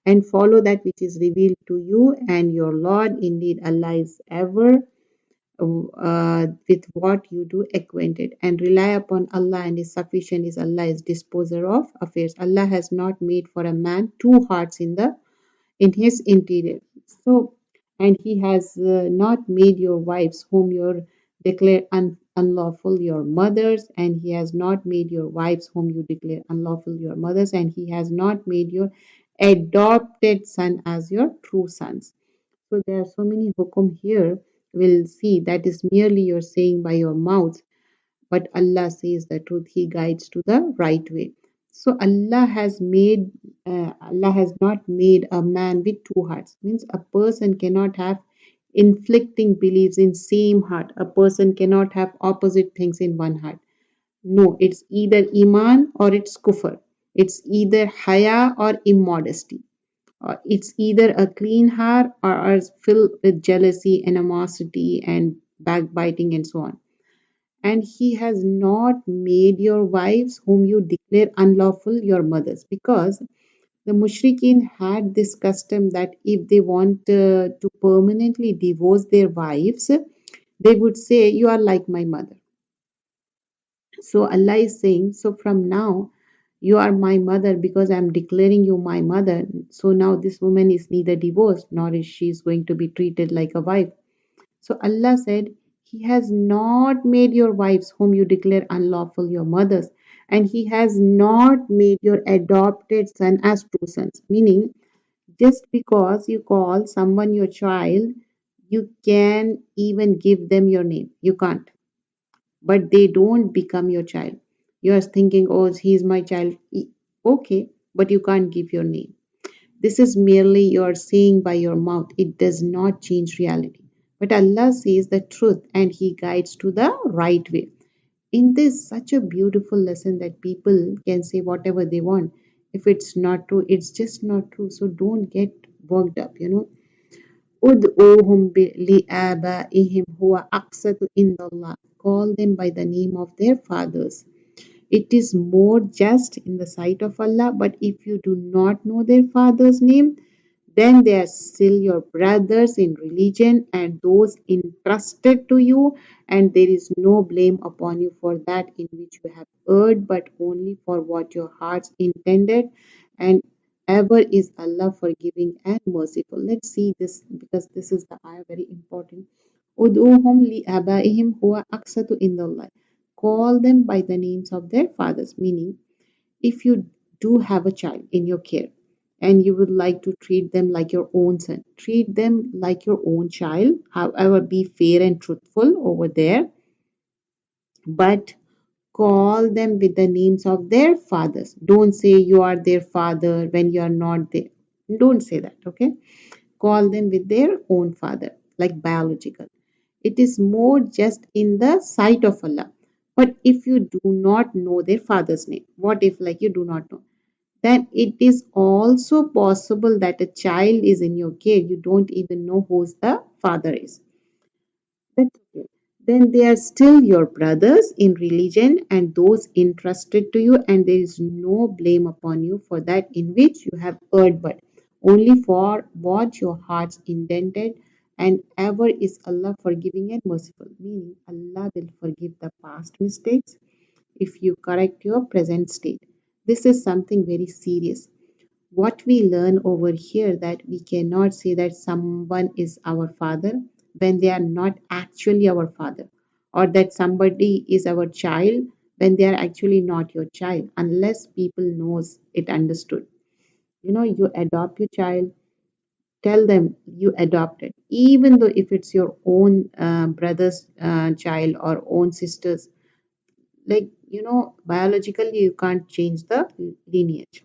And follow that which is revealed to you and your Lord. Indeed, Allah is ever with what you do acquainted. And rely upon Allah, and is sufficient is Allah is disposer of affairs. Allah has not made for a man two hearts in his interior. So, and he has not made your wives whom you declare unlawful your mothers, and he has not made your wives whom you declare unlawful your mothers, and he has not made your adopted son as your true sons. So there are so many hukum here. We'll see that is merely you're saying by your mouth, but Allah says the truth. He guides to the right way. So Allah has not made a man with two hearts. Means a person cannot have inflicting beliefs in same heart. A person cannot have opposite things in one heart. No, it's either iman or it's kufr. It's either haya or immodesty. Or it's either a clean heart or is filled with jealousy, animosity, and backbiting, and so on. And he has not made your wives whom you declare unlawful your mothers, because the mushrikeen had this custom that if they want to permanently divorce their wives, they would say, you are like my mother. So Allah is saying, so from now you are my mother because I'm declaring you my mother. So now this woman is neither divorced nor is she going to be treated like a wife. So Allah said, He has not made your wives whom you declare unlawful your mothers, and He has not made your adopted son as true sons. Meaning, just because you call someone your child, you can even give them your name. You can't. But they don't become your child. You are thinking, oh, he's my child. Okay, but you can't give your name. This is merely your saying by your mouth. It does not change reality. But Allah says the truth and He guides to the right way. In this, such a beautiful lesson that people can say whatever they want. If it's not true, it's just not true. So don't get worked up. Ud'uhum li'abaihim huwa aqsatu indallah. Call them by the name of their fathers. It is more just in the sight of Allah, but if you do not know their father's name, then they are still your brothers in religion and those entrusted to you, and there is no blame upon you for that in which you have erred, but only for what your hearts intended, and ever is Allah forgiving and merciful. Let's see this because this is the ayah very important. Uduhum li abaihim huwa aqsatu indallah. Call them by the names of their fathers, meaning if you do have a child in your care and you would like to treat them like your own son, treat them like your own child. However, be fair and truthful over there, but call them with the names of their fathers. Don't say you are their father when you are not there. Don't say that, okay? Call them with their own father, like biological. It is more just in the sight of Allah. But if you do not know their father's name, what if like you do not know? Then it is also possible that a child is in your care. You don't even know who the father is. That's okay. Then they are still your brothers in religion and those entrusted to you, and there is no blame upon you for that in which you have erred, but only for what your hearts intended, and ever is Allah forgiving and merciful. Meaning, Allah will forgive the past mistakes if you correct your present state. This is something very serious. What we learn over here that we cannot say that someone is our father when they are not actually our father, or that somebody is our child when they are actually not your child, unless people knows it understood. You adopt your child, tell them you adopted, even though if it's your own brother's child or own sister's, like biologically you can't change the lineage.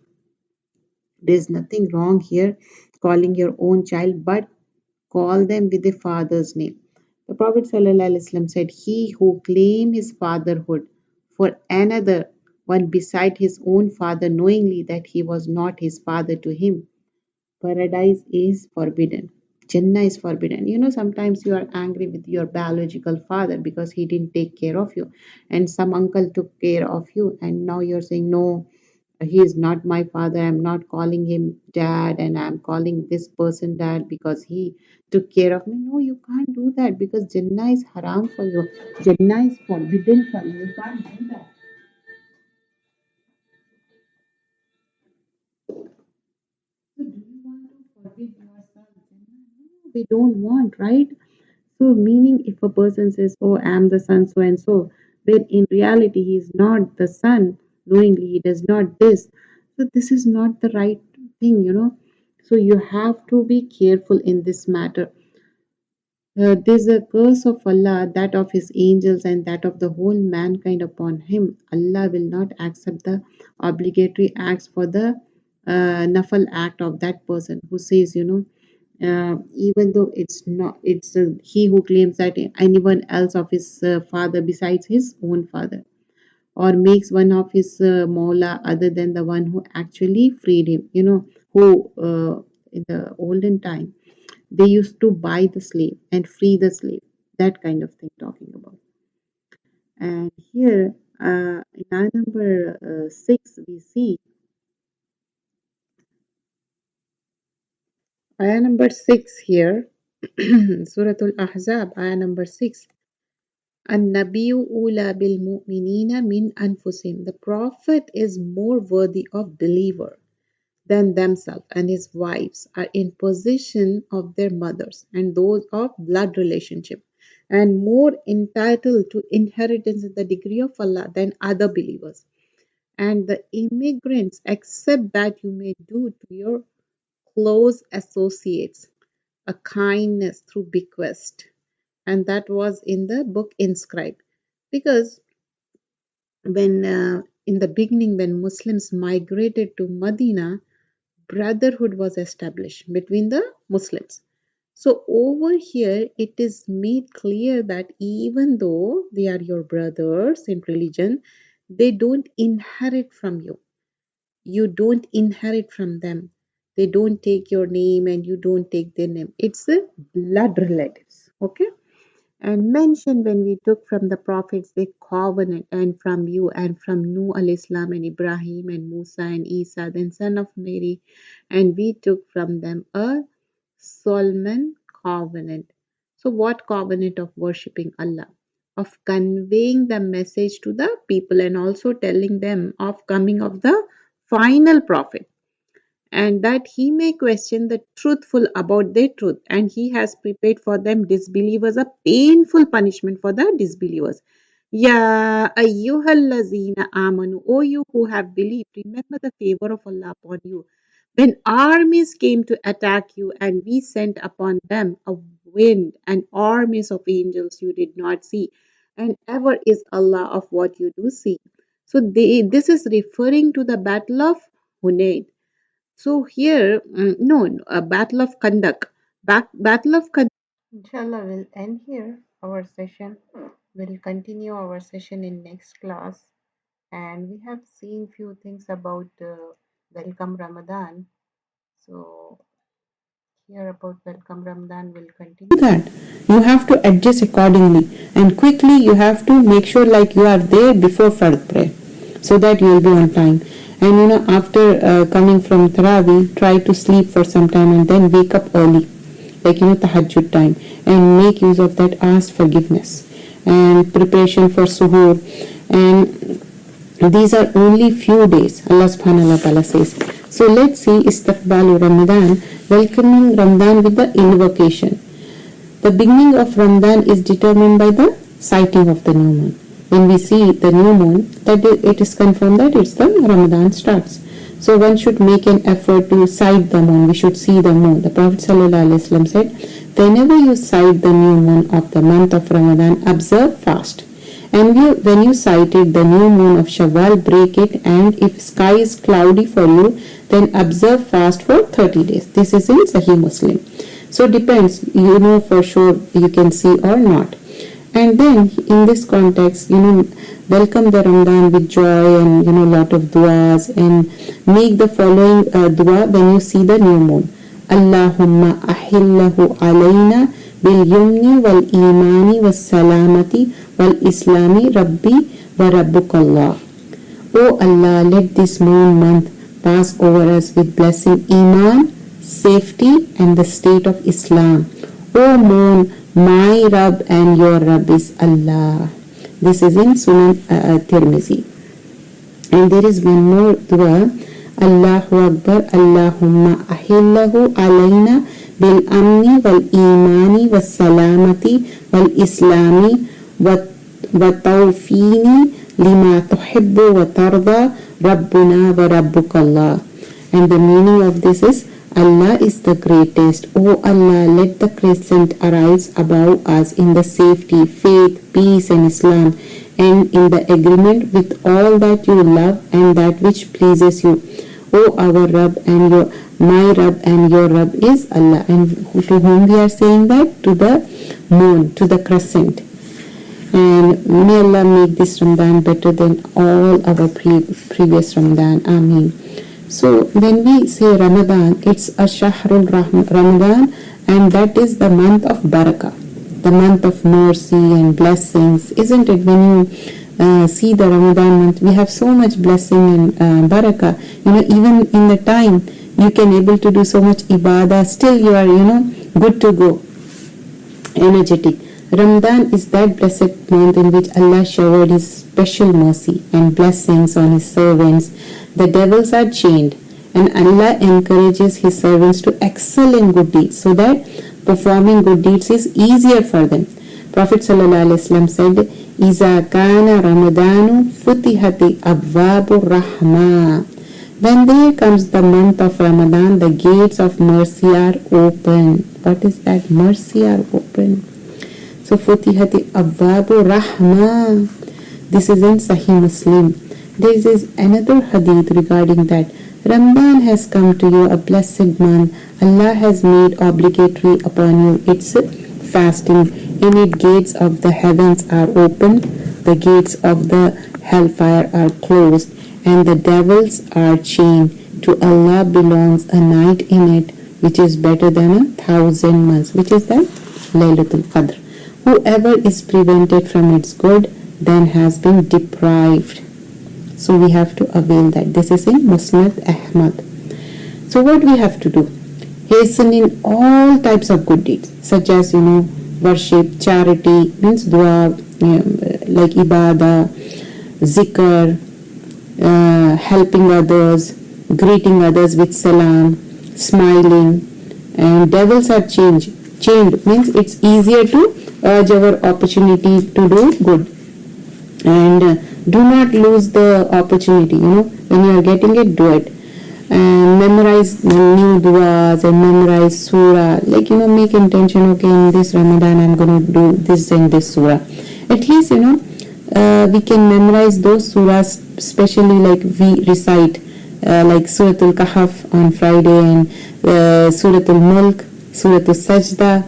There's nothing wrong here calling your own child, but call them with the father's name. The Prophet ﷺ said, He who claim his fatherhood for another one beside his own father, knowingly that he was not his father to him, paradise is forbidden. Jannah is forbidden. Sometimes you are angry with your biological father because he didn't take care of you, and some uncle took care of you, and now you're saying, No, he is not my father. I'm not calling him dad, and I'm calling this person dad because he took care of me. No, you can't do that because Jannah is haram for you. Jannah is forbidden for you. You can't do that. So, do you want to forbid yourself Jannah? No, we don't want, right? So, meaning if a person says, Oh, I'm the son so and so, where in reality he is not the son, knowingly he does not this. So, this is not the right thing. So, you have to be careful in this matter. There's a curse of Allah, that of His angels, and that of the whole mankind upon him. Allah will not accept the obligatory acts for the nafal act of that person who says, even though it's not, it's he who claims that anyone else of his father besides his own father, or makes one of his Mawla other than the one who actually freed him, who in the olden time they used to buy the slave and free the slave, that kind of thing talking about. And here in ayah number 6 we see ayah number 6 here. Surah Al-Ahzab, ayah number 6. An-Nabiyyu ula bil mu'minina min anfusihim. The Prophet is more worthy of believer than themselves, and his wives are in possession of their mothers and those of blood relationship, and more entitled to inheritance in the degree of Allah than other believers. And the immigrants accept that you may do to your close associates a kindness through bequest. And that was in the book inscribed, because when in the beginning when Muslims migrated to Medina, brotherhood was established between the Muslims. So over here it is made clear that even though they are your brothers in religion, they don't inherit from you. You don't inherit from them. They don't take your name and you don't take their name. It's the blood relatives. Okay. And mentioned when we took from the prophets the covenant, and from you and from Nuh al-Islam and Ibrahim and Musa and Isa, then son of Mary, and we took from them a solemn covenant. So what covenant? Of worshipping Allah, of conveying the message to the people, and also telling them of coming of the final prophet, and that he may question the truthful about their truth, and he has prepared for them disbelievers a painful punishment for the disbelievers. Ya ayyuhallazina amanu, O you who have believed, remember the favor of Allah upon you when armies came to attack you, and we sent upon them a wind and armies of angels you did not see, and ever is Allah of what you do see. So this is referring to the battle of Hunayn. So here, no, a battle of Kandak. Battle of Kandak. Inshallah, we'll end here our session. We'll continue our session in next class. And we have seen few things about Welcome Ramadan. So here about Welcome Ramadan will continue. That you have to adjust accordingly, and quickly you have to make sure like you are there before Fard prayer, so that you will be on time. And after coming from Tarawih, try to sleep for some time and then wake up early, like Tahajjud time, and make use of that. Ask forgiveness and preparation for suhoor. And these are only few days, Allah subhanahu wa ta'ala says. So let's see Istiqbalu Ramadan, welcoming Ramadan with the invocation. The beginning of Ramadan is determined by the sighting of the new moon. When we see the new moon, that it is confirmed that it's the Ramadan starts. So one should make an effort to sight the moon. We should see the moon. The Prophet ﷺ said, whenever you sight the new moon of the month of Ramadan, observe fast. And when you sighted the new moon of Shawwal, break it. And if sky is cloudy for you, then observe fast for 30 days. This is in Sahih Muslim. So depends, for sure you can see or not. And then in this context, welcome the Ramadan with joy and lot of du'as, and make the following dua when you see the new moon. Allahumma ahillahu alayna bil yumni wal imani was salamati wal islami rabbi wa rabbukallah. O Allah, let this moon month pass over us with blessing, iman, safety, and the state of Islam. O moon, my Rabb and your Rabb is Allah. This is in Sunan Tirmizi. And there is one more dua. Allahu Akbar, Allahumma ahillahu alayna bil amni wal imani was salamati wal islami wa tawfini lima tuhibbu wa tarda rabbuna wa rabbukallah. And the meaning of this is, Allah is the greatest. O Allah, let the crescent arise above us in the safety, faith, peace and Islam, and in the agreement with all that you love and that which pleases you. O our Rabb and my Rabb and your Rabb is Allah. And to whom we are saying that? To the moon, to the crescent. And may Allah make this Ramadan better than all our previous Ramadan. Ameen. So when we say Ramadan, it's a Shahrul Ramadan, and that is the month of Barakah, the month of mercy and blessings, isn't it? When you see the Ramadan month, we have so much blessing and barakah. Even in the time you can able to do so much ibadah, still you are good to go, energetic. Ramadan is that blessed month in which Allah showered His special mercy and blessings on His servants. The devils are chained, and Allah encourages His servants to excel in good deeds, so that performing good deeds is easier for them. Prophet ﷺ said, "Iza kana Ramadanu futihati abwabu rahma." When there comes the month of Ramadan, the gates of mercy are open. What is that? Mercy are open. So futihati abwabu rahma. This is in Sahih Muslim. There is another hadith regarding that. Ramadan has come to you, a blessed month. Allah has made obligatory upon you its fasting. In it, gates of the heavens are opened, the gates of the hellfire are closed, and the devils are chained. To Allah belongs a night in it, which is better than 1,000 months, which is that Laylatul Qadr. Whoever is prevented from its good, then has been deprived. So we have to avail that. This is in Musnad Ahmad. So what we have to do? Hasten in all types of good deeds, such as worship, charity, means dua, like ibadah, zikr, helping others, greeting others with salam, smiling. And devils are chained means it's easier to urge our opportunity to do good. And do not lose the opportunity. When you are getting it, do it. And memorize new duas and memorize surah. Make intention, okay, in this Ramadan I'm going to do this and this surah. At least, we can memorize those surahs, especially like we recite, like Surah Al-Kahf on Friday and Surah Al-Mulk, Surah Sajda.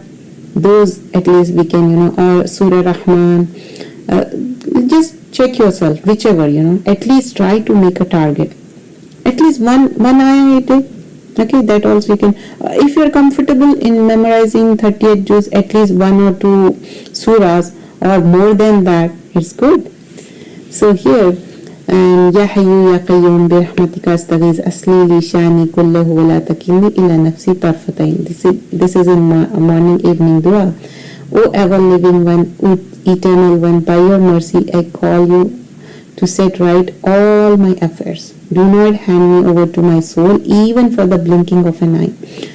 Those at least we can, or Surah Rahman. Just check yourself, whichever, at least try to make a target. At least one ayah a day. Okay, that also you can. If you are comfortable in memorizing 38 juz, at least 1 or 2 surahs or more than that, it's good. So here, Ya Hayyu Ya Qayyum bi rahmatika astaghiz asli li shani kullahu wa la takilni ila nafsi tarfatayn. This is in morning evening dua. O ever living one, O eternal one, by your mercy I call you to set right all my affairs. Do not hand me over to my soul, even for the blinking of an eye.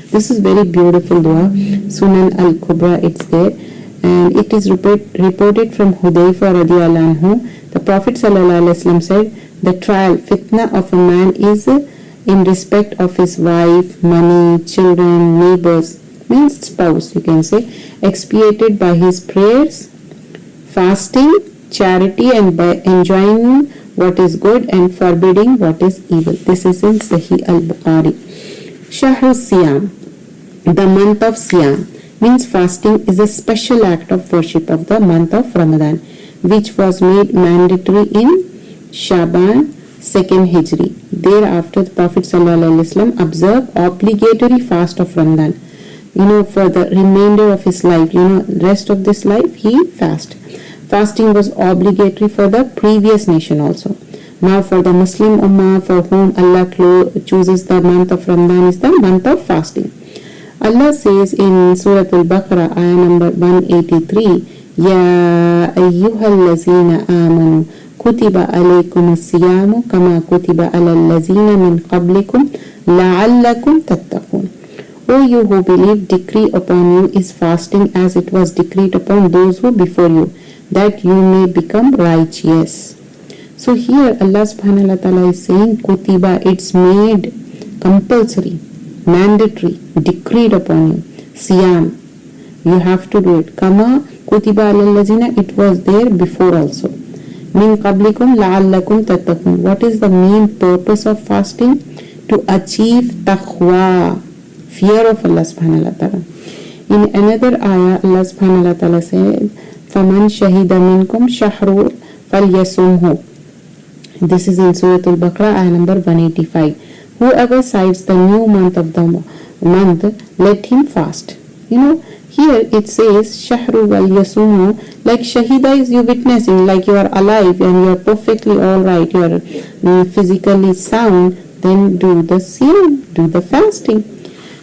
This is very beautiful dua. Sunan al-Kubra, it's there. And it is reported from Hudayfa radiallahu anhu. The Prophet ﷺ said, the trial, fitna of a man is in respect of his wife, money, children, neighbors, means spouse, you can say, expiated by his prayers, fasting, charity, and by enjoying what is good and forbidding what is evil. This is in Sahih al-Bukhari. Shahru Siyam, the month of Siyam, means fasting is a special act of worship of the month of Ramadan, which was made mandatory in Shaban 2nd Hijri. Thereafter, the Prophet ﷺ observed obligatory fast of Ramadan. For the remainder of his life, rest of this life, he fasted. Fasting was obligatory for the previous nation also. Now for the Muslim Ummah, for whom Allah chooses the month of Ramadan, is the month of fasting. Allah says in Surah Al-Baqarah, ayah number 183, Ya ayyuhallazina amanu kutiba alaykumus siyamu kama kutiba alal lazina min qablikum la'allakum tattaqun. O you who believe, decree upon you is fasting as it was decreed upon those who before you, that you may become righteous. So here Allah subhanahu wa ta'ala is saying kutiba, it's made compulsory, mandatory, decreed upon you. Siyam, you have to do it. Kama kutiba alal lazina, it was there before also. min qablikum la'allakum tattaqun. What is the main purpose of fasting? To achieve taqwa, fear of Allah subhanahu wa ta'ala. In another ayah, Allah subhanahu wa ta'ala said, فَمَنْ شَهِدَ مِنْكُمْ شَهْرُ فَلْيَصُمْهُ. This is in Surah Al-Baqarah, ayah number 185. Whoever sights the new month of the month, let him fast. Here it says shahru wal yasumu, like shahida is you witnessing, like you are alive and you are perfectly alright, you are physically sound, then do the siyam, do the fasting.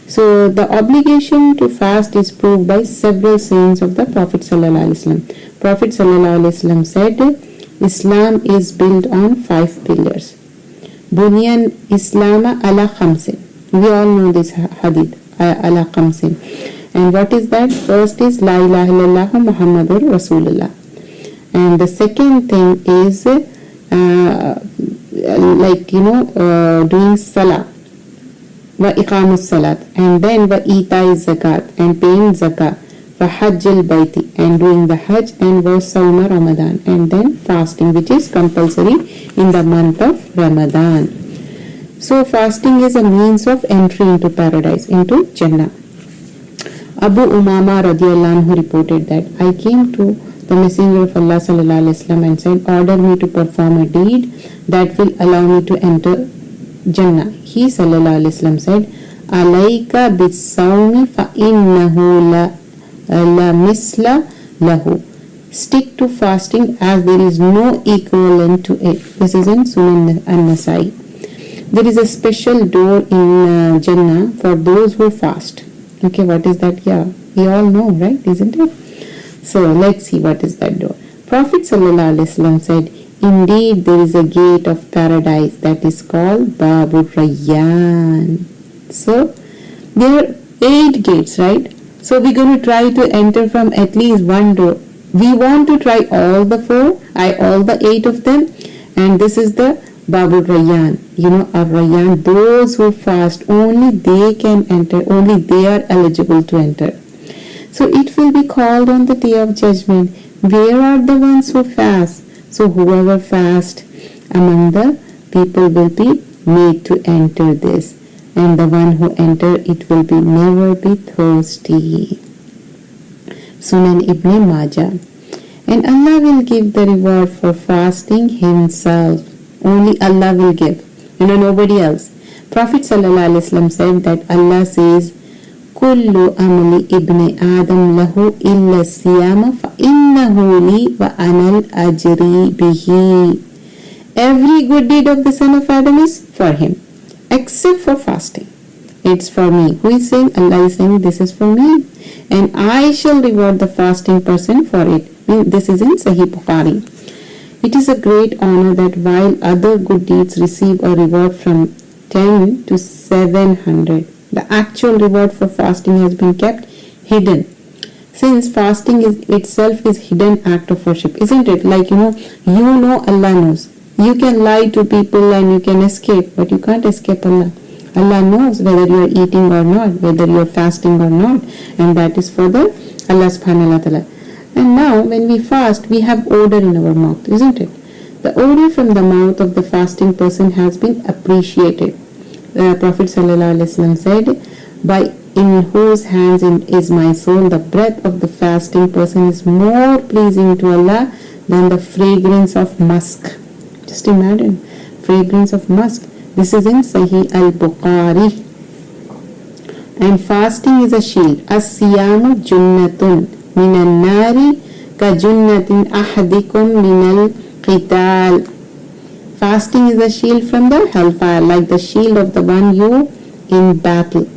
So the obligation to fast is proved by several sayings of the Prophet sallallahu alaihi wasallam. Prophet sallallahu alaihi wasallam said, Islam is built on 5 pillars. Bunyan Islama ala khamsin. We all know this hadith, ala khamsin. And what is that? First is La ilaha illallah Muhammadur Rasulullah. And the second thing is doing salah, wa iqamus salat, and then wa ita'i zakat, and paying zakat, wa hajjil baiti, and doing the hajj, and wa sawma Ramadan, and then fasting, which is compulsory in the month of Ramadan. So fasting is a means of entry into paradise, into Jannah. Abu Umama radiallahu anhu reported that I came to the Messenger of Allah sallallahu alaihi wasallam and said, order me to perform a deed that will allow me to enter Jannah. He sallallahu alaihi wasallam said, alayka bis-sawmi fa innahu la misla lahu. Stick to fasting as there is no equivalent to it. This is in Sunan an-Nasai. There is a special door in Jannah for those who fast. Okay, what is that? Yeah, we all know, right? Isn't it? So let's see what is that door. Prophet sallallahu alaihi wasallam said, indeed there is a gate of paradise that is called Babu Rayyan. So there are 8 gates, right? So we're going to try to enter from at least one door. We want to try all the 8 of them, and this is the Babu Rayyan. Ar-Rayyan, those who fast, only they can enter, only they are eligible to enter. So it will be called on the day of judgment, where are the ones who fast? So whoever fasts among the people will be made to enter this, and the one who enter it will be never be thirsty. Sunan Ibn Majah. And Allah will give the reward for fasting Himself. Only Allah will give, nobody else. Prophet sallallahu alaihi wasallam said that Allah says, Kullu amali ibn Adam lahu illa siyama fa innahu li wa anal ajri bihi. Every good deed of the son of Adam is for him, except for fasting. It's for me. Who is saying? Allah is saying this is for me, and I shall reward the fasting person for it. This is in Sahih Bukhari. It is a great honor that while other good deeds receive a reward from 10 to 700, the actual reward for fasting has been kept hidden. Since fasting itself is hidden act of worship, isn't it? Like, Allah knows. You can lie to people and you can escape, but you can't escape Allah. Allah knows whether you are eating or not, whether you are fasting or not, and that is for the Allah subhanahu wa ta'ala. And now when we fast, we have odor in our mouth, isn't it? The odor from the mouth of the fasting person has been appreciated. Prophet sallallahu alaihi wasallam said, by in whose hands is my soul, the breath of the fasting person is more pleasing to Allah than the fragrance of musk. Just imagine, fragrance of musk. This is in Sahih al-Bukhari. And fasting is a shield. As-siyamu junnatun minan nari ka junnatin ahadikum minal qital. Fasting is a shield from the hellfire, like the shield of the one you in battle.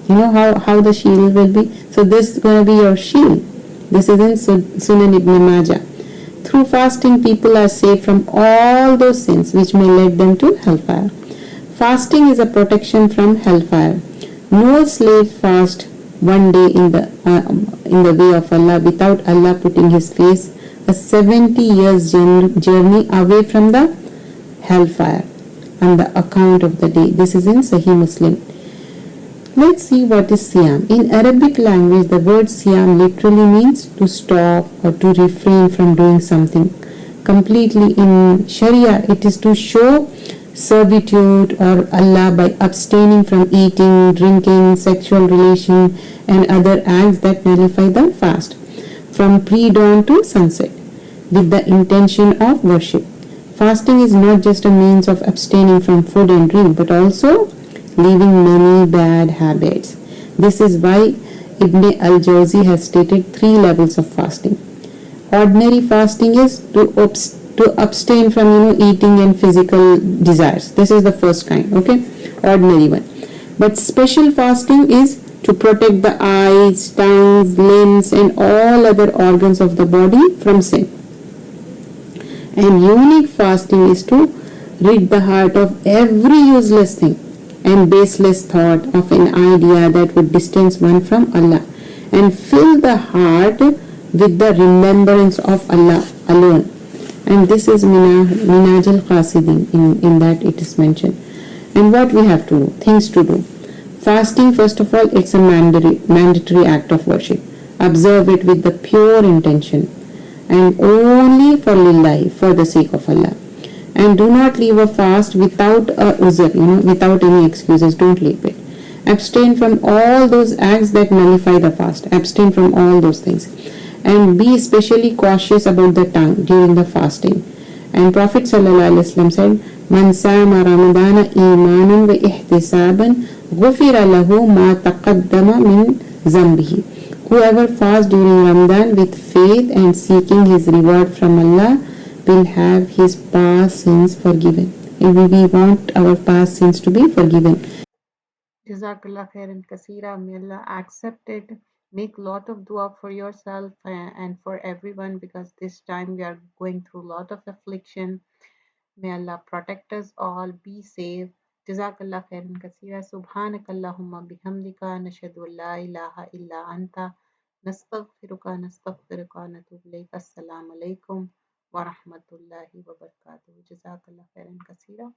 You know how the shield will be? So this is going to be your shield. This is in Sunan Ibn Majah. Through fasting, people are saved from all those sins which may lead them to hellfire. Fasting is a protection from hellfire. No slave fast one day in the way of Allah without Allah putting his face a 70 years journey away from the hellfire on the account of the day. This is in Sahih Muslim. Let's see what is Siyam. In Arabic language, the word Siyam literally means to stop or to refrain from doing something. completely in Sharia. It is to show servitude or Allah by abstaining from eating, drinking, sexual relation, and other acts that nullify the fast from pre-dawn to sunset with the intention of worship. Fasting is not just a means of abstaining from food and drink, but also leaving many bad habits. This is why Ibn al-Jawzi has stated 3 levels of fasting. Ordinary fasting is to abstain from eating and physical desires. This is the first kind, okay, ordinary one. But special fasting is to protect the eyes, tongues, limbs, and all other organs of the body from sin. And unique fasting is to rid the heart of every useless thing and baseless thought of an idea that would distance one from Allah, and fill the heart with the remembrance of Allah alone. And this is Minaj al-Qasidin, in that it is mentioned. And what we have to do, things to do. Fasting, first of all, it's a mandatory act of worship. Observe it with the pure intention and only for lillahi, for the sake of Allah. And do not leave a fast without a uzr, without any excuses. Don't leave it. Abstain from all those acts that nullify the fast. Abstain from all those things. And be especially cautious about the tongue during the fasting. And Prophet ﷺ said, Man sama Ramadana imanan wa ihtisaban ghufira lahu ma taqaddama min zambihi. Whoever fasts during Ramadan with faith and seeking his reward from Allah will have his past sins forgiven. And we want our past sins to be forgiven. Jazakallah khairan kasira. May Allah accept it. Make lot of dua for yourself and for everyone, because this time we are going through a lot of affliction. May Allah protect us all. Be safe. Jazakallah khairan kasira. Subhanakallahumma bihamdika nashhadu an la ilaha illa anta nastaghfiruka wa natubu ilayk. Assalamu alaikum wa rahmatullahi wa barakatuh. Jazakallah khairan kasira.